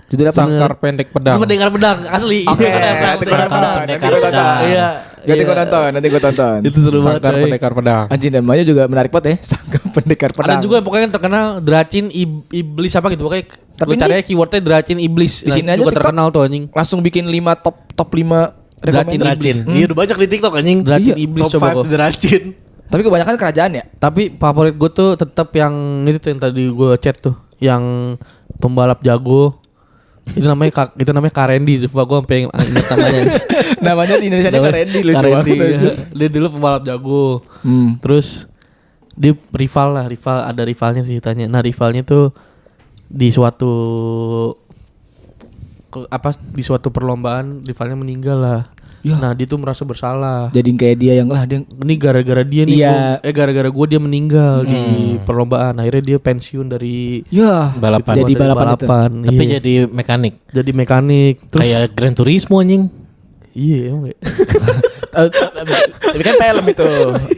Judul apa? Sangkar pendek pedang. Itu pendekar pedang asli. Oke, Itu pendekar nanti gua pedang. nonton. Nanti gua tonton. Iya. Nanti gua nonton, nanti gua tonton. Itu seru banget. Sangkar coy. pendekar pedang. Anjing dan namanya juga menarik banget ya. Sangka pendekar pedang. Ada juga yang pokoknya yang terkenal Dracin iblis apa gitu. Pokoknya Tapi lu ini- cari keywordnya Dracin iblis. Di sini Nah, aja juga TikTok terkenal tuh anjing. langsung bikin 5 top 5 Dracin. Dracin. Iya udah banyak di TikTok anjing. Dracin Iya, iblis Top coba 5 kok. Dracin. Tapi kebanyakan kerajaan ya. Tapi favorit gue tuh tetap yang itu tuh yang tadi gue chat tuh, yang pembalap jago. Itu namanya Karendi. Coba gue sampai ingat namanya. Namanya di Indonesia ini Randy lucu Karendi, banget. iya. Dia dulu pembalap jago. Terus dia rival ada rivalnya sih tanya. Nah rivalnya tuh di suatu di suatu perlombaan rivalnya meninggal lah. Nah dia tuh merasa bersalah. Jadi kayak dia yang lah dia Ini gara-gara dia nih, Iya. gara-gara gue dia meninggal di perlombaan. Akhirnya dia pensiun dari ya Balapan. jadi dari balapan itu. Tapi iya. jadi mekanik. Jadi mekanik. Terus Kayak Gran Turismo anjing. iya emang ya. Tapi kan film itu.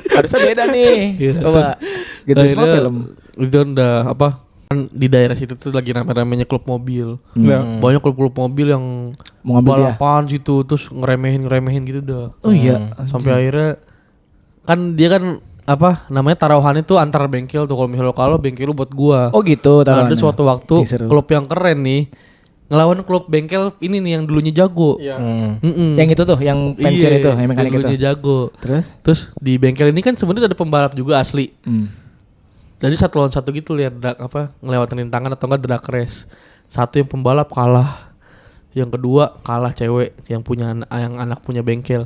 Harusnya beda nih. Coba. Gitu semua Akhirnya film. Itu udah apa? Kan di daerah situ tuh lagi rame-ramenya klub mobil. Iya. Banyak klub-klub mobil yang Mau ngambil dia. balapan situ terus ngeremehin gitu dah. Oh iya. Sampai akhirnya kan dia kan apa namanya taruhannya tuh antar bengkel tuh, kalau misalnya kalau bengkel lu buat gua. Oh gitu Nah, ada taruhannya. suatu waktu Cih, seru. klub yang keren nih ngelawan klub bengkel ini nih yang dulunya jago. Iya. Mm-mm. Yang itu tuh, yang pensiun Iya, itu, yang mekanik dulunya itu. jago. Terus? Di bengkel ini kan sebenarnya ada pembalap juga asli. Jadi 1 lawan 1 gitu lihat ngelewatin rintangan atau enggak drag race. Satu yang pembalap kalah. Yang kedua kalah cewek yang punya yang anak punya bengkel.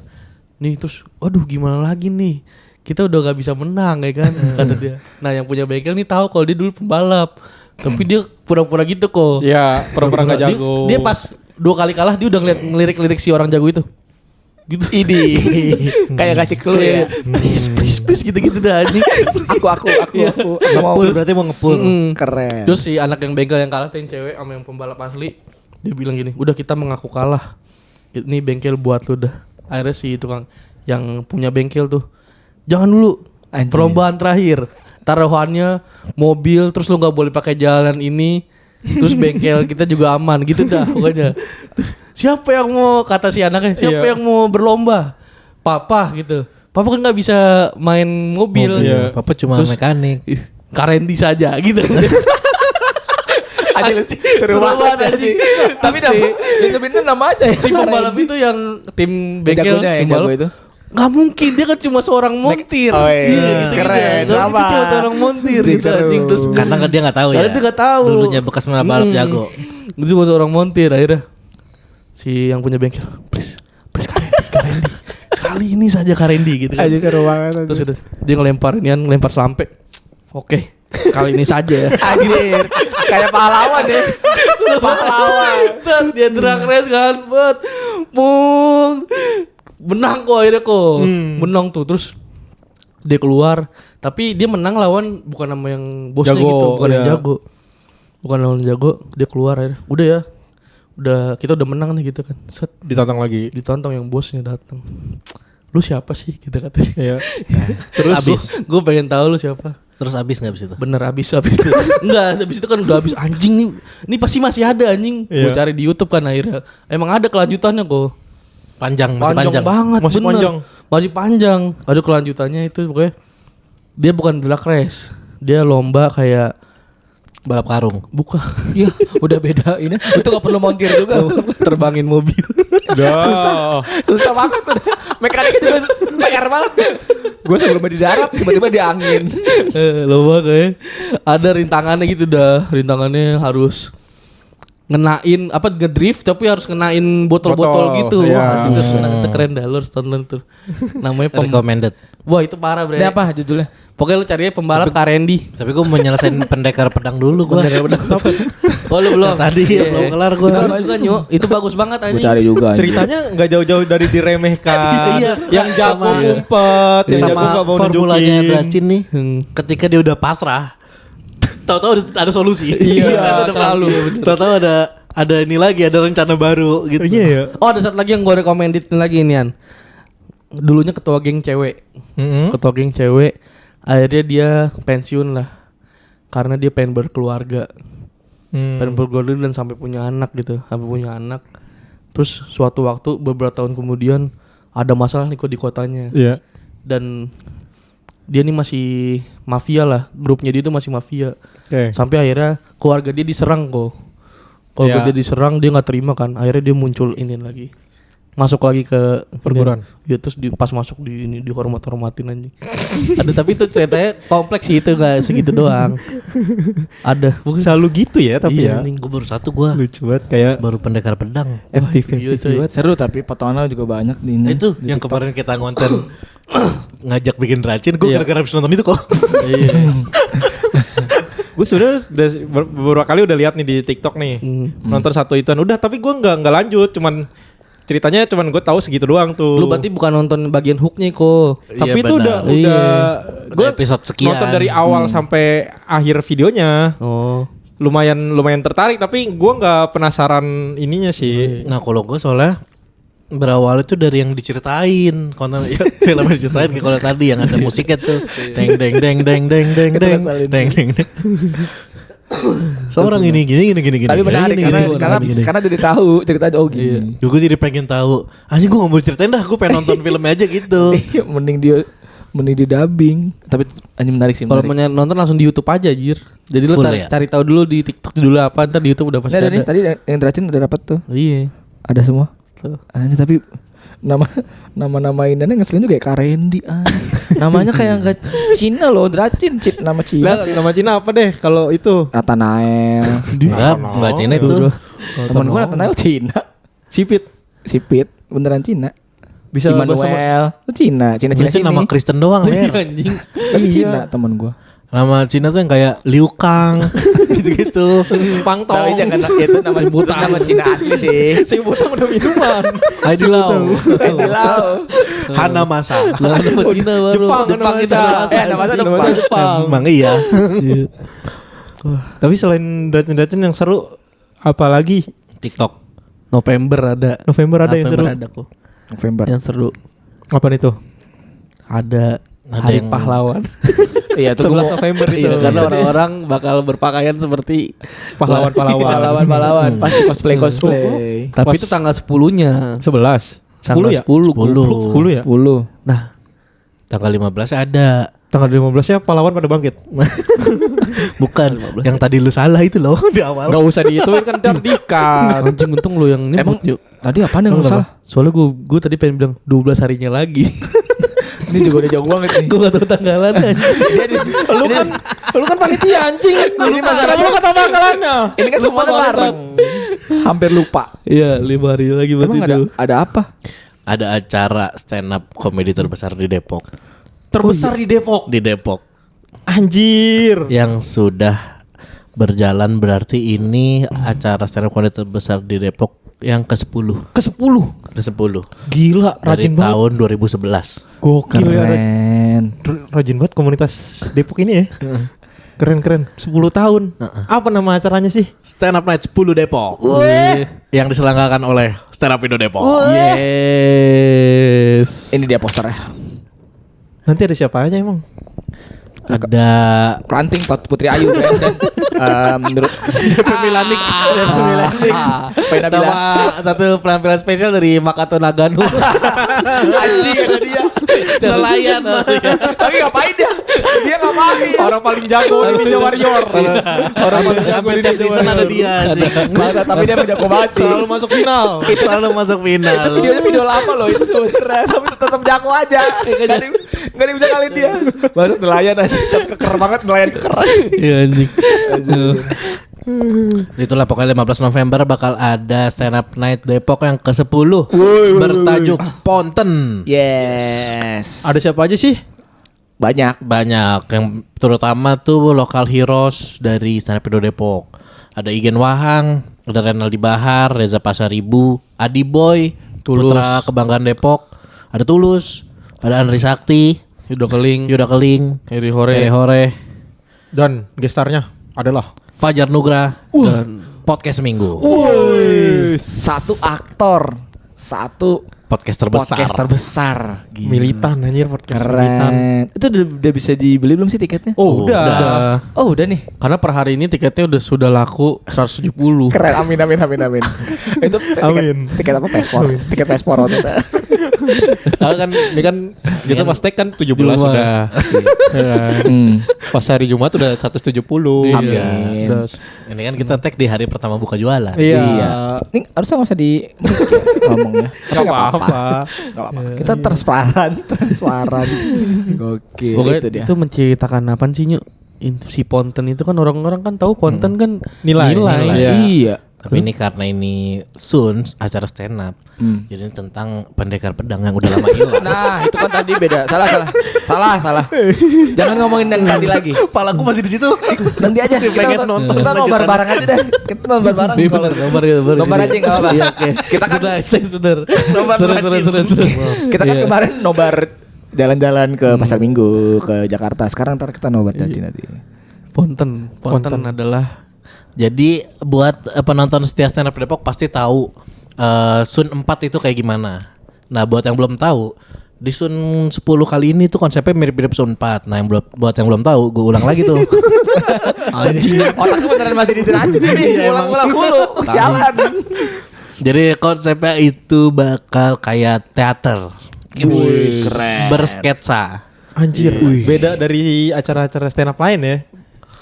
Nih terus aduh gimana lagi nih? kita udah gak bisa menang ya kan kata dia. Nah yang punya bengkel nih tahu kalau dia dulu pembalap, tapi dia pura-pura gitu kok. Iya, pura-pura nggak jago. Dia pas 2 kali kalah dia udah ngelirik si orang jago itu. Gitu. Ini kayak kasih clue ya. Please gitu-gitu dah anjing. Aku mau Ngepul berarti mau ngepul. keren. Terus si anak yang bengkel yang kalah tuh yang cewek sama yang pembalap asli, dia bilang gini, udah kita mengaku kalah. Ini bengkel buat lu dah. Akhirnya si tukang yang punya bengkel tuh, jangan dulu. Anjing. Perlombaan terakhir. Taruhannya mobil, terus lu nggak boleh pakai jalan ini. Terus bengkel kita juga aman gitu dah pokoknya. Terus, siapa yang mau kata si anaknya? Siapa yang mau berlomba? Papa gitu. Papa kan nggak bisa main mobil. Iya. Papa cuma Terus, mekanik. Karendi saja gitu. Aja lu seru banget anjing. Tapi yang bener nama aja ya. Si pembalap itu yang tim bengkel Jagonya yang pembalap, jago itu. nggak mungkin dia kan cuma seorang montir. Oh iya, gitu, keren. Gitu. Kenapa? Dia cuma seorang montir Anjing, gitu seru. anjing terus. Karena dia nggak tahu ya. Karena dia nggak tahu. Dulunya bekas balap jago. Dia cuma seorang montir akhirnya. Si yang punya bengkel, please Karendi. Sekali ini saja Karendi gitu kan. Aja seru banget. Terus dia ngelempar sampai. Oke, kali ini saja ya. Anjir, kayak pahlawan ya. Pahlawan. Set, dia drag race kan, buat mung menang kok akhirnya kok. Menang tuh terus dia keluar, tapi dia menang lawan bukan nama yang bosnya Jago, gitu, bukan yang iya. jago. Bukan lawan jago, dia keluar akhirnya. Udah ya. Udah kita udah menang nih gitu kan. Set, Ditantang lagi. ditantang yang bosnya datang. Lu siapa sih kita katanya. Iya. Terus Abis. gue pengen tahu lu siapa. Terus habis nggak abis itu? Bener habis itu. Enggak, habis itu kan udah habis anjing nih. Ini pasti masih ada anjing. Iya. Gue cari di YouTube kan akhirnya. Emang ada kelanjutannya kok. Masih Panjang panjang. banget, Masih bener. panjang. Masih panjang. Ada kelanjutannya itu pokoknya. Dia bukan drag race. Dia lomba kayak Balap karung. bukan. Iya, udah beda ini. Itu gak perlu montir juga. Terbangin mobil. Susah banget tuh. Mekaniknya juga PR banget. Gue sebelumnya di darat tiba-tiba di angin. Lomba kayak ada rintangannya gitu dah. Rintangannya harus ngenain apa ngedrift tapi harus ngenain botol-botol Botol, gitu. iya. Wah, itu keren dah, lu harus tonton tuh. Namanya Recommended. Wah, itu parah, Bre. Ini apa judulnya? Pokoknya lu carinya pembalap Karendi. Tapi gue mau nyelesain pendekar pedang dulu gue. Oh, lu belum. Tadi Iya. belum kelar gue. Itu juga Nyu. Itu bagus banget Gue anjing. cari juga. Ceritanya nggak jauh-jauh dari diremehkan. Iya, Yang jago sama- ngumpet, yang jago Sama nggak mau formulanya nunjukin. Dracin nih. Ketika dia udah pasrah, tahu-tahu ada solusi. Iya, selalu. Tahu-tahu ada ini lagi, ada rencana baru gitu. Iya ya. Oh, ada satu lagi yang gue recommended lagi inian. Dulunya ketua geng cewek. Ketua geng cewek. Akhirnya dia pensiun lah. Karena dia pengen berkeluarga. Pengen berkeluarga dan sampai punya anak gitu. Sampai punya anak. Terus suatu waktu beberapa tahun kemudian ada masalah nih kok di kotanya. Iya. Dan dia nih masih mafia lah. Grupnya dia itu masih mafia. Oke. Sampai akhirnya keluarga dia diserang kok. Keluarga Ya. dia diserang, dia nggak terima kan. Akhirnya dia muncul ini lagi. Masuk lagi ke Perguruan. Ya terus pas masuk di ini dihormatin anjing. Ada tapi itu ceritanya kompleks sih, itu nggak segitu doang. Ada. Bukan Selalu gitu ya tapi iya, ya. anjing. Gue baru satu gue. Lucu banget kayak Baru pendekar pedang. FTV iya, coy. banget. Seru tapi potongannya juga banyak di ini. Itu yang kemarin kita ngonten ngajak bikin Dracin. Gue Iya. gara-gara habis nonton itu kok. Iya. Gue sebenarnya udah beberapa kali udah lihat nih di TikTok nih. Nonton satu ituan. Udah tapi gue nggak lanjut, cuman ceritanya cuman gue tahu segitu doang tuh. Lu berarti bukan nonton bagian hooknya kok. Tapi Iya, itu benar. udah Iya. gue episode sekian. nonton dari awal sampai akhir videonya. Oh. Lumayan tertarik tapi gue nggak penasaran ininya sih. Nah kalau gue soalnya berawal itu dari yang diceritain konten ya, film yang diceritain kayak kalau tadi yang ada musiknya tuh deng deng deng deng deng deng deng deng deng deng. Seorang ini gini. Tapi menarik karena jadi tahu ceritanya oh gini. Gue jadi pengen tahu. Anjing gue gak mau ceritain dah, gue pengen nonton filmnya aja gitu. Iya, mending di dubbing. Tapi anjing menarik sih. Kalau menarik. mau nonton langsung di YouTube aja, Jir. Jadi lu Full cari, ya? cari tahu dulu di TikTok dulu apa, ntar di YouTube udah pasti Nah, ada. ini tadi yang Dracin udah dapat tuh. Iya. Ada semua. Tuh. Anjir tapi nama indannya ngeselin juga kayak Karendi. Namanya kayak enggak Cina loh, Dracin nama Cina. Nah, nama Cina apa deh kalau itu? Nathanael. Enggak Cina itu. Temen gue Nathanael Cina. Sipit. Sipit, beneran Cina. Bisa bahasa Immanuel. Itu Cina Itu sini. nama Kristen doang, Ler. Anjing. Tapi Cina temen gue. Nama Cina tuh yang kayak Liu Kang gitu-gitu. Pang Tong. Tapi jangan itu nama Cina asli sih. Si Butang udah minuman. Haidi Lao. Hana Masa. Lah nama Cina baru. Jepang, Jepang nama itu. Masa. Nama Masa Jepang. Emang iya. Iya. Tapi selain Dacin yang seru apa lagi? TikTok. November ada. November ada yang seru. Ada kok. November. Yang seru. Apa itu? Ada Ada Hari yang- Pahlawan. Iya itu 11 November itu. Iya, karena orang-orang bakal berpakaian seperti pahlawan-pahlawan. pahlawan pasti cosplay. tapi itu tanggal 10-nya. 11. 10 ya? 10. 10 ya? 10. Nah, Tanggal 15 ada. Tanggal 15 ya pahlawan pada bangkit. Bukan. Yang tadi lu salah itu loh di awal. Enggak usah dihituin kan ntar dikat. anjing untung lo yang Emang nyebut yuk. tadi apaan yang lu salah? Soalnya gue tadi pengen bilang 12 harinya lagi. Ini juga udah jauh banget nih. Gue gak tau tanggalan Lu kan panitia anjing. Ini masalah lu kata tanggalannya. Ini kan semuanya bareng. Hampir lupa. Iya 5 hari lagi berarti Emang itu. ada apa? Ada acara stand up komedi terbesar di Depok. Terbesar di Depok. Di Depok. Anjir. Yang sudah berjalan berarti ini acara stand up komedi terbesar di Depok yang ke-10. Ke-10. Ke-10. Gila, Dari rajin banget. tahun 2011. Gokil ya. Keren. Rajin banget komunitas Depok ini ya. Keren-keren. 10 tahun. Apa nama acaranya sih? Stand Up Night 10 Depok. Yang diselenggarakan oleh Stand Up Indo Depok. Yes. Ini dia posternya. Nanti ada siapa aja emang? Ada Ranting Putri Ayu Brandon. Menurut Milanik. Nabila. Sama satu penampilan spesial dari Makato Nagano. Anjing ada dia. Nelayan. Tapi ngapain dia? Dia ngapain? Orang paling jago di Ninja Warrior. Orang paling jago di Ninja season ada Warrior. dia. Tapi dia menjago banget sih. Selalu masuk final. Selalu masuk final. Videonya video lama loh itu sebenarnya, tapi tetap jago aja. Gak ada yang bisa kalian dia. Masuk nelayan aja, keker banget nelayan keker. Iya anjing. Itulah pokoknya 15 November bakal ada Stand Up Night Depok yang ke-10 bertajuk Ponten. Yes. Ada siapa aja sih? Banyak. Banyak yang terutama tuh lokal heroes dari Stand Up Indo Depok. Ada Igen Wahang, ada Renaldi Bahar, Reza Pasaribu, Adi Boy, Tulus. Putra Kebanggaan Depok, ada Tulus, ada Andri Sakti, Yuda Keling, Yuda Keling, Heri Hore, Hore Hore, Dan gestarnya adalah Fajar Nugra, dan Podcast Minggu. Satu aktor, satu Podcast terbesar. podcast terbesar. Gila. militan anjir podcast militan. Keren. Itu udah bisa dibeli belum sih tiketnya? Oh, udah. Oh udah nih. Karena per hari ini tiketnya sudah laku 170. Keren. Amin. Itu Amin. tiket apa paspor? Tiket paspor waktu itu. Nah, kan ini kan kita pas tag kan 17 Jumat. sudah. Ya. Pas hari Jumat udah 170. Iya. Amin. Terus, Ini kan kita tag di hari pertama buka jualan. Iya. Ini harusnya nggak usah di ngomongnya. Tapi nggak apa-apa. Nggak apa-apa. Kita transparan. Gokil. Pokoknya Itu dia. itu menceritakan apa sih Nyu? Si Ponten itu kan orang-orang kan tahu Ponten kan Nilai. Iya. Tapi ini karena ini soon acara stand up. Jadi ini tentang pendekar pedang yang udah lama hilang. Nah, itu kan tadi beda. Salah. Jangan ngomongin yang tadi lagi. Kepalaku masih di situ. Nanti aja kita nonton. Kita nobar bareng aja deh. Kita nobar bareng. Iya bener, nobar aja nggak apa-apa. Iya, oke. Kita kan sudah. Nobar rajin. kita kan Iya. kemarin nobar jalan-jalan ke Pasar Minggu ke Jakarta. Sekarang ntar kita nobar Cacing nanti. Ponten adalah Jadi buat penonton setia stand up Depok pasti tahu Sun 4 itu kayak gimana. Nah buat yang belum tahu di Sun 10 kali ini tuh konsepnya mirip-mirip Sun 4. Nah buat yang belum tahu gue ulang lagi tuh. Anjing. Otaknya beneran masih diracun ini. Ulang-ulang mulu. Sialan. Jadi konsepnya itu bakal kayak teater. Wih, keren. Bersketsa. anjir. Beda dari acara-acara stand up lain ya.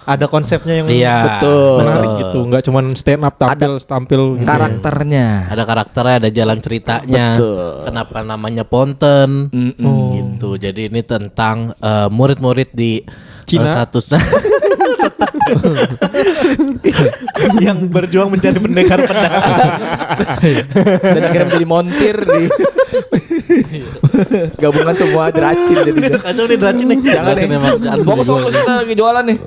Ada konsepnya yang Iya. Betul. menarik gitu. Enggak cuman stand up tampil gitu. Karakternya. Ada karakternya, ada jalan ceritanya. Betul. Kenapa namanya Ponten? Gitu. Jadi ini tentang murid-murid di Cina. satu yang berjuang mencari pendekar pedang. Dan akhirnya menjadi montir di Gabungan semua deracin jadinya. Kacau nih deracin nih. Jangan nih. Fokus fokus kita lagi jualan nih.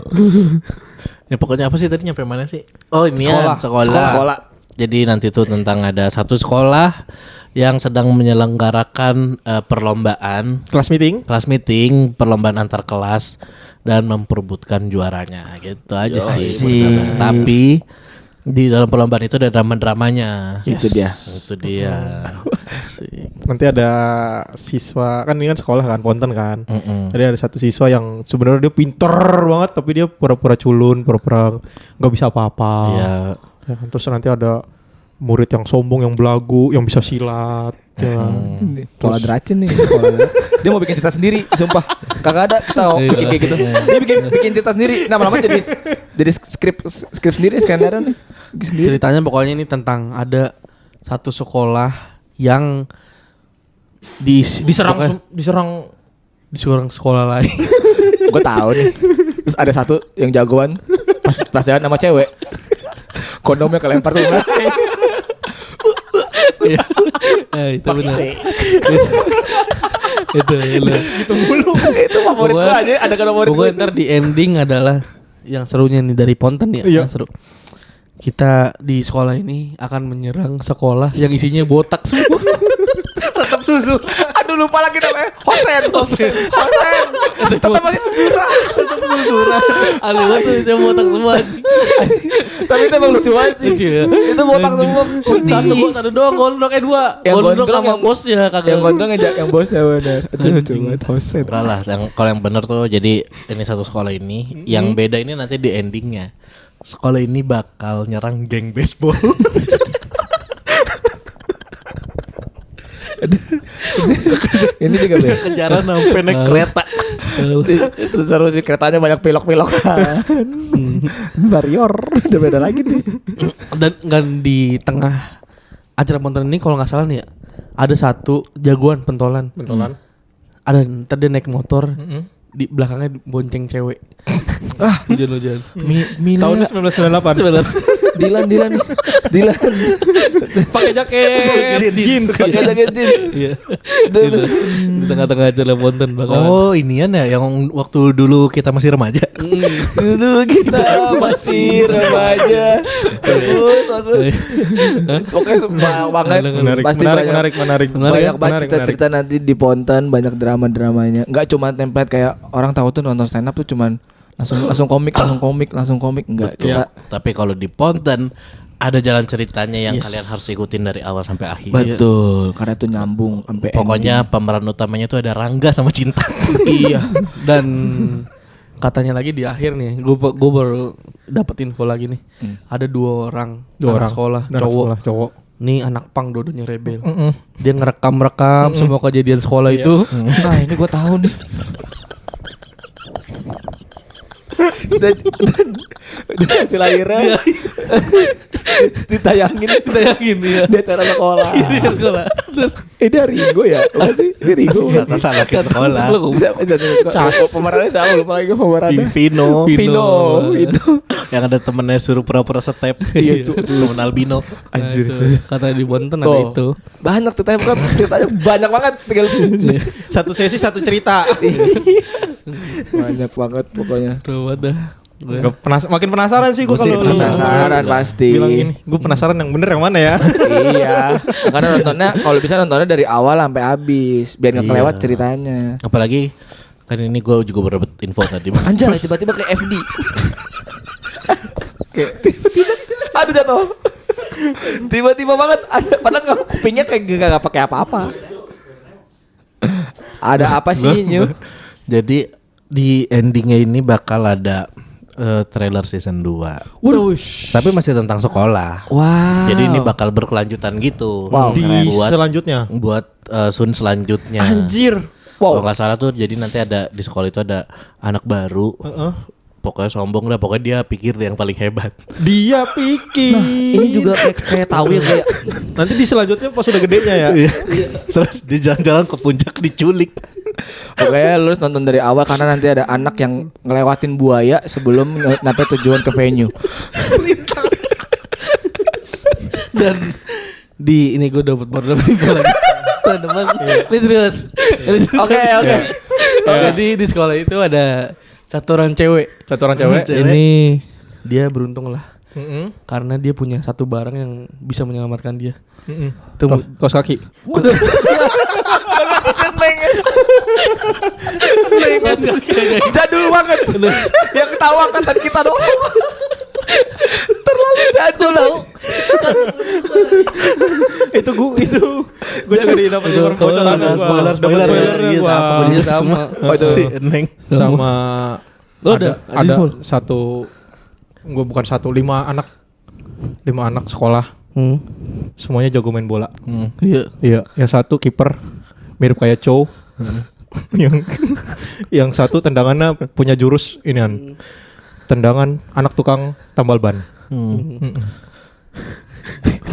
Ya pokoknya apa sih tadi nyampe mana sih? Oh ini ya sekolah. Sekolah. Jadi nanti tuh tentang ada satu sekolah yang sedang menyelenggarakan perlombaan Kelas meeting. perlombaan antar kelas dan memperebutkan juaranya gitu aja sih. sih. Tapi di dalam perlombaan itu ada drama-dramanya. Itu dia. Itu dia. Nanti ada siswa kan ini kan sekolah kan Ponten kan. Mm-mm. Jadi ada satu siswa yang sebenarnya dia pinter banget tapi dia pura-pura culun, pura-pura nggak bisa apa-apa. Iya. Ya kan, terus nanti ada murid yang sombong, yang belagu, yang bisa silat. Ya. Pola deracin nih. Dia mau bikin cerita sendiri, sumpah. Kagak ada kita mau bikin kayak gitu. Dia bikin cerita sendiri. Lama-lama jadi skrip sendiri skenario nih. Bikin sendiri. Ceritanya pokoknya ini tentang ada satu sekolah yang Diserang diserang sekolah lain. Gue tahu nih. Terus ada satu yang jagoan pas jalan sama cewek. Kondomnya kelempar semua. Itu benar. Itu Gitu mulu. Itu favorit gue aja. Ada kan favorit gue. Pokoknya ntar di ending adalah yang serunya nih dari Ponten ya. Iya. Yang seru. Kita di sekolah ini akan menyerang sekolah yang isinya botak semua. Tetap susu. Aduh lupa lagi namanya. Hosen. Tetap lagi susura. Aneh banget tuh isinya botak semua. Tapi itu emang lucu aja. Itu botak semua. Satu doang gondrong, dua. Yang Gondrong gondrong sama yang- bosnya kagak. Yang gondrong yang bosnya benar. Itu lucu banget Hosen. Enggak lah, kalau yang bener tuh jadi ini satu sekolah ini, yang beda ini nanti di endingnya. Sekolah ini bakal nyerang geng baseball. Ini juga deh. Kejaran sampai naik kereta. Itu seru sih keretanya banyak pilok-pilokan. Barrier udah beda lagi nih. Dan di tengah acara Ponten ini kalau nggak salah nih ya, ada satu jagoan pentolan. Ada ntar dia naik motor, di belakangnya bonceng cewek. Hujan-hujan. Tahunnya 1998. Dilan Pakai jaket jeans. pakai jaket jeans. Iya. Di tengah-tengah acara Ponten bakalan. Oh, inian ya yang waktu dulu kita masih remaja. Dulu kita masih remaja. Bagus. Pokoknya banyak banget. Pasti banyak. Menarik. Banyak banget cerita-cerita nanti di Ponten, banyak drama-dramanya. Enggak cuma template kayak orang tahu tuh nonton stand up tuh cuman langsung komik enggak. Kita Tapi kalau di Ponten ada jalan ceritanya yang kalian harus ikutin dari awal sampai akhir. betul, karena itu nyambung sampai Pokoknya pemeran utamanya tuh ada Rangga sama Cinta. Iya. Dan katanya lagi di akhir nih, gue baru dapat info lagi nih. Ada dua orang sekolah cowok. Nih anak pang dua-duanya rebel. Dia ngerekam semua kejadian sekolah itu. Nah, ini gue tahu nih. dan hasil akhirnya ditayangin ya. di acara sekolah. Ini Rigo ya? Apa sih? Ini Rigo. Salah ke sekolah. Pemerannya siapa? Lupa lagi pemerannya. Vino. Yang ada temennya suruh pura-pura step. Iya, itu. Temen albino. Anjir itu. Katanya di Ponten ada Oh. itu. Banyak ceritanya banyak banget. Tinggal Satu sesi satu cerita. banyak banget pokoknya. Seru banget dah. Makin penasaran sih gue Gua sih kalau penasaran pasti. bilang gini. Gue penasaran yang bener yang mana ya? Iya. Karena nontonnya kalau bisa nontonnya dari awal sampai habis biar nggak kelewat ceritanya. Apalagi kan ini gue juga baru dapet info tadi. Anjay, tiba-tiba kayak FD. Kayak tiba-tiba aduh jatuh. Tiba-tiba banget ada padahal nggak kupingnya kayak nggak pakai apa-apa. Ada apa sih Nyu? Jadi di endingnya ini bakal ada trailer season 2. Tapi masih tentang sekolah. Wow. Jadi ini bakal berkelanjutan gitu. Wow, Di buat selanjutnya. Sun selanjutnya. Anjir. Wow. Kalau nggak salah tuh jadi nanti ada di sekolah itu ada anak baru. Pokoknya sombong dah, pokoknya dia pikir dia yang paling hebat. Dia pikir. Ini juga kayak tahu ya kayak Nanti di selanjutnya pas udah gedenya ya. Terus di jalan-jalan ke puncak diculik. Oke, lu harus nonton dari awal karena nanti ada anak yang ngelewatin buaya sebelum sampai tujuan ke venue. Dan di ini gue baru dapet info lagi. Terus. Oke. Jadi di sekolah itu ada satu orang cewek. Satu orang cewek. Ini dia beruntung lah. Mm-mm. Karena dia punya satu barang yang bisa menyelamatkan dia. Mm-mm. Itu Kaos kaki. Jadul banget. Yang ketawa angkatan kita dong. Terlalu jadul tau. itu gue juga dapat bocoran spoiler. Iya sama. Oh itu Neng. sama Lo ada ada info? satu, gue bukan satu, 5 anak sekolah, semuanya jago main bola. Iya, yang satu kiper mirip kayak Chow. yang satu tendangannya punya jurus inian. Tendangan anak tukang tambal ban.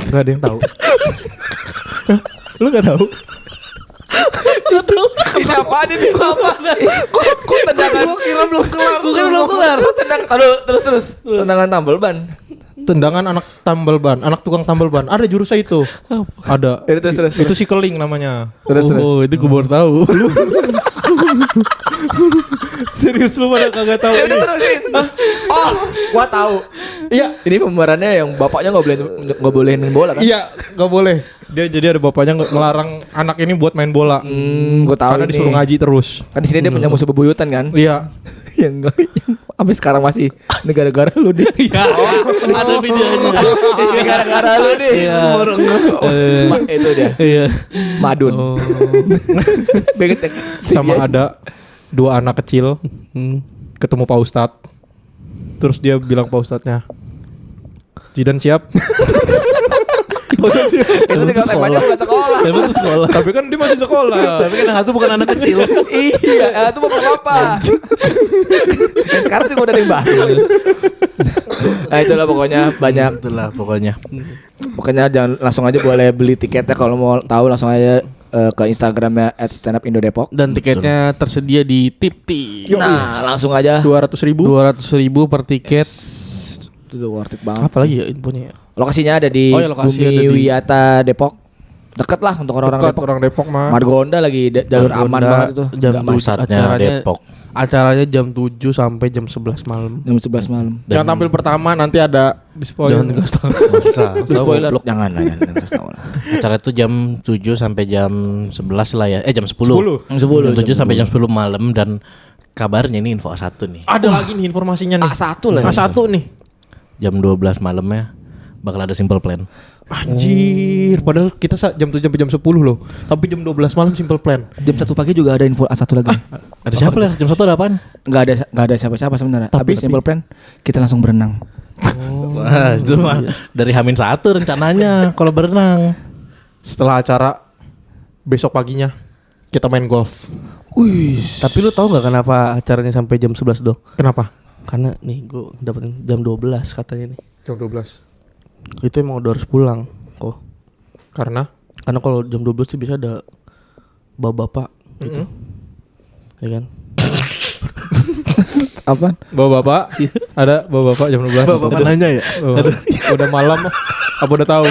Gak ada yang tahu. Lu gak tahu? ini apaan ini? Kok tendangan? Gue kira belum kelar. Kok tendang? Terus. Tendangan tambal ban. Tendangan anak tambal ban, anak tukang tambal ban. Ada jurusnya itu. Ada. Terus. Itu si keling namanya. Terus. Oh, itu gue baru tahu. Serius lu pada kagak tahu ini? Terusin. Oh, gua tahu. Iya, ini pembaharannya yang bapaknya nggak boleh main bola kan? Iya, nggak boleh. Dia jadi ada bapaknya ngelarang anak ini buat main bola. Gua tahu Karena ini. disuruh ngaji terus. Kan di sini dia punya musuh bebuyutan kan? Iya. yang sampai sekarang masih negara-negara lu deh. Ada videonya. Negara-negara lu deh. Iya. Itu dia. Iya. Madun. Sama ada 2 anak kecil ketemu Pak Ustadz. Terus dia bilang Pak Ustadznya, Jidan siap? Itu tinggal temanya bukan sekolah. Emang itu sekolah. Tapi kan dia masih sekolah. Tapi kan yang satu bukan anak kecil. Iya, itu bapak-bapak. Sekarang juga udah ada yang baru. Nah itulah pokoknya banyak. Itulah pokoknya. Pokoknya jangan langsung aja boleh beli tiketnya kalau mau tahu langsung aja ke Instagramnya @standupindodepok. Dan tiketnya tersedia di Tipti. Nah langsung aja 200.000. 200.000 per tiket. itu worth it banget. Apa sih. lagi ya infonya? Ya? Lokasinya ada di Oh ya, lokasi ada Bumi di- Wiyata Depok. Deket lah untuk orang-orang Dekat Depok. orang Depok mah. Margonda lagi jalur aman banget itu. Jam Nggak macet. Pusatnya Depok. Acaranya jam 7 sampai jam 11 malam. Jam 11 malam. Yang tampil pertama nanti ada di spoiler. Jangan dikasih tahu. Masa. Itu spoiler. Jangan lah, jangan kasih tahu lah. Acara itu jam 7 sampai jam 11 lah ya. Jam 10. 10. Jam 10. Jam 7 sampai jam 10 malam dan kabarnya ini info A1 nih. Ada lagi nih informasinya nih. A1 lah. A1 nih. Jam 12 malamnya bakal ada Simple Plan. Anjir, padahal kita jam 7 sampai jam 10 loh. Tapi jam 12 malam Simple Plan. Jam 1 pagi juga ada info A1 lagi. Ada siapa lah? Jam 1 ada apaan? Enggak ada siapa-siapa sebenarnya. Habis Simple Plan kita langsung berenang. Wah, itu mah dari Hamin 1 rencananya kalau berenang. Setelah acara besok paginya kita main golf. Tapi lu tahu nggak kenapa acaranya sampai jam 11 dong? Kenapa? Karena nih gue dapetin jam 12 katanya nih. Jam 12. Itu emang udah harus pulang kok. Karena Karena kalau jam 12 sih bisa ada bapak-bapak gitu. Ya kan? Apa? bapak-bapak ada bapak-bapak jam 12. Bapak nanya ya? Udah malam apa udah tahu?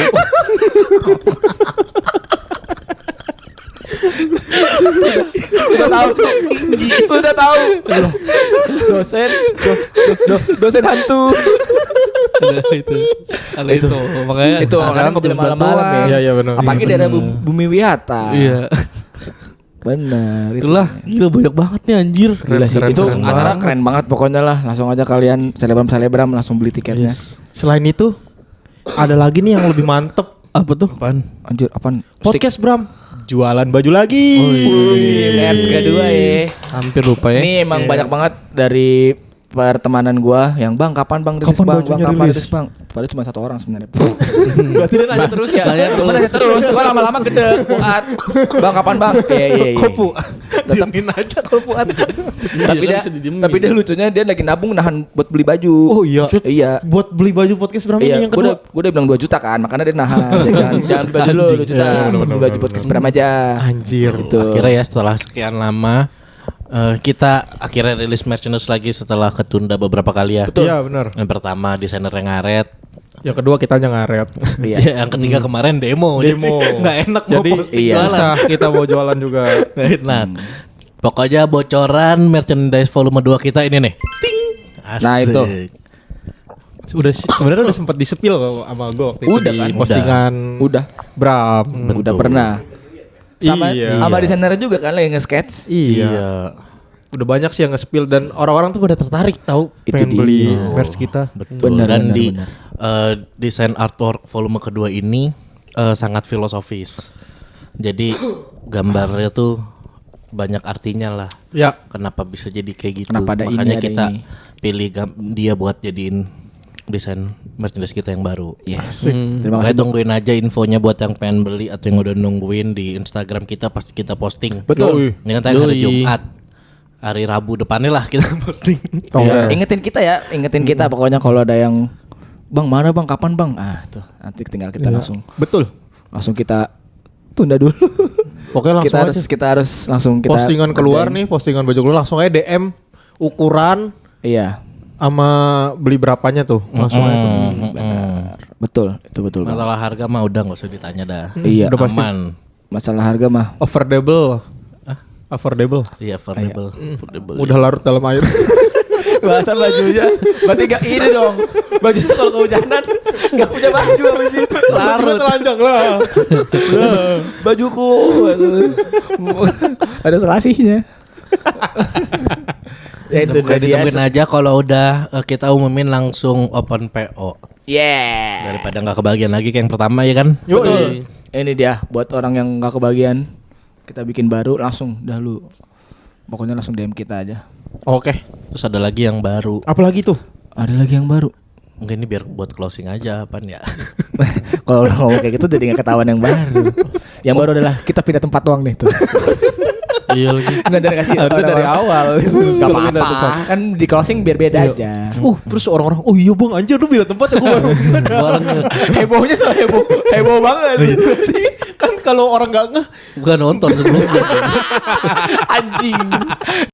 Sudah tahu. Dosen hantu. Ada itu. Makanya Itu acara makanya jam 11 malam-malam doang. ya. Iya benar. Apalagi daerah Bumi Wiyata. Iya. Benar. Itulah gila banyak banget nih anjir. Gila sih. Keren, Itu keren acara banget. keren banget pokoknya lah. Langsung aja kalian selebgram langsung beli tiketnya. Selain itu ada lagi nih yang lebih mantep. Apa tuh? Apaan? Anjir, apaan? Podcast Bram. Jualan baju lagi. Merch kedua ya. Hampir lupa ya. Ini emang banyak banget dari pertemanan gua yang bang kapan bang rilis Kapan bang bajunya kapan rilis? rilis bang. Padahal cuma satu orang sebenarnya. Berarti dia nanya terus ya. Cuma nanya terus. Gua lama-lama gede. Puat. Bang kapan bang? Iya. Kopu. Diemin aja kalau puat. Tapi dia lucunya dia lagi nabung nahan buat beli baju. Oh iya. Iya. Buat beli baju podcast Bram Iya, ini yang kedua. gue udah bilang 2 juta kan, makanya dia nahan. Jangan beli baju lu 2 juta, Iya, bener, beli baju bener, podcast Bram aja. Anjir. Gitu. Akhirnya ya setelah sekian lama kita akhirnya rilis merchandise lagi setelah ketunda beberapa kali ya. Iya benar. Yang pertama desainer yang ngaret, Yang kedua kita ngaret. Iya. Ya, yang ketiga kemarin demo. Demo. Jadi nggak enak mau Jadi posting iya. jualan. susah kita mau jualan juga. Nggak enak. Pokoknya bocoran merchandise volume 2 kita ini nih. Ting. Asik. Nah, itu. Sebenarnya udah sempat disepil sama gue waktu itu Udah di kan? postingan Udah. Bram. Udah pernah. Sama Iya. sama desainer juga kan lagi nge-sketch. Iya. Udah banyak sih yang nge-spill dan orang-orang tuh pada tertarik tahu Itu pengen dia. beli merch kita. Betul. Benar, Dan benar, di benar. desain artwork volume kedua ini sangat filosofis. Jadi gambarnya tuh banyak artinya lah. Ya. Kenapa bisa jadi kayak gitu? Kenapa ada ini, Makanya ada kita ini. pilih dia buat jadiin desain merchandise kita yang baru. Yes. Terima Makanya kasih. tungguin aja infonya buat yang pengen beli atau yang udah nungguin di Instagram kita pasti kita posting. Betul. Ini kan tayang hari Yoi. Jumat. Hari Rabu depannya lah kita posting. Oh, ingetin kita ya, ingetin kita pokoknya kalau ada yang Bang mana bang, kapan bang? Ah tuh nanti tinggal kita Betul. langsung kita tunda dulu. Pokoknya langsung aja. kita harus langsung kita Postingan keluar kerjain. nih, postingan baju keluar langsung aja DM ukuran Iya, sama beli berapanya tuh. Langsung aja tuh. benar. Betul, itu betul. Bang. Masalah harga mah udah nggak usah ditanya dah. Iya, udah pasti. Aman. masalah harga mah. Affordable. Affordable. Iya, affordable. Affordable. Udah larut dalam air. Bahasa bajunya, berarti gak ini dong. Bajunya kalau kehujanan gak punya baju abis itu. Larut telanjang lah. Bajuku ada selasihnya. Ya itu Pokoknya udah dia. ditungguin aja kalau udah kita umumin langsung open PO. Yeah. Daripada nggak kebagian lagi kayak yang pertama ya kan? Betul. Ini dia buat orang yang nggak kebagian, kita bikin baru langsung dahulu. Pokoknya langsung DM kita aja. Oke. Terus ada lagi yang baru. Apalagi tuh? Ada lagi yang baru. Mungkin ini biar buat closing aja apaan ya. Kalau lo ngomong kayak gitu jadi nggak ketahuan yang baru. Yang baru adalah kita pindah tempat doang nih tuh. Iya lagi. Nggak dari kasih Harusnya dari awal. Gak apa-apa. Kan di closing biar beda aja. Terus orang-orang, oh iya bang, anjir lu bila tempat aku baru. Hebohnya tuh heboh banget. Berarti kan kalau orang nggak ngeh, Bukan nonton sebelumnya. Anjing.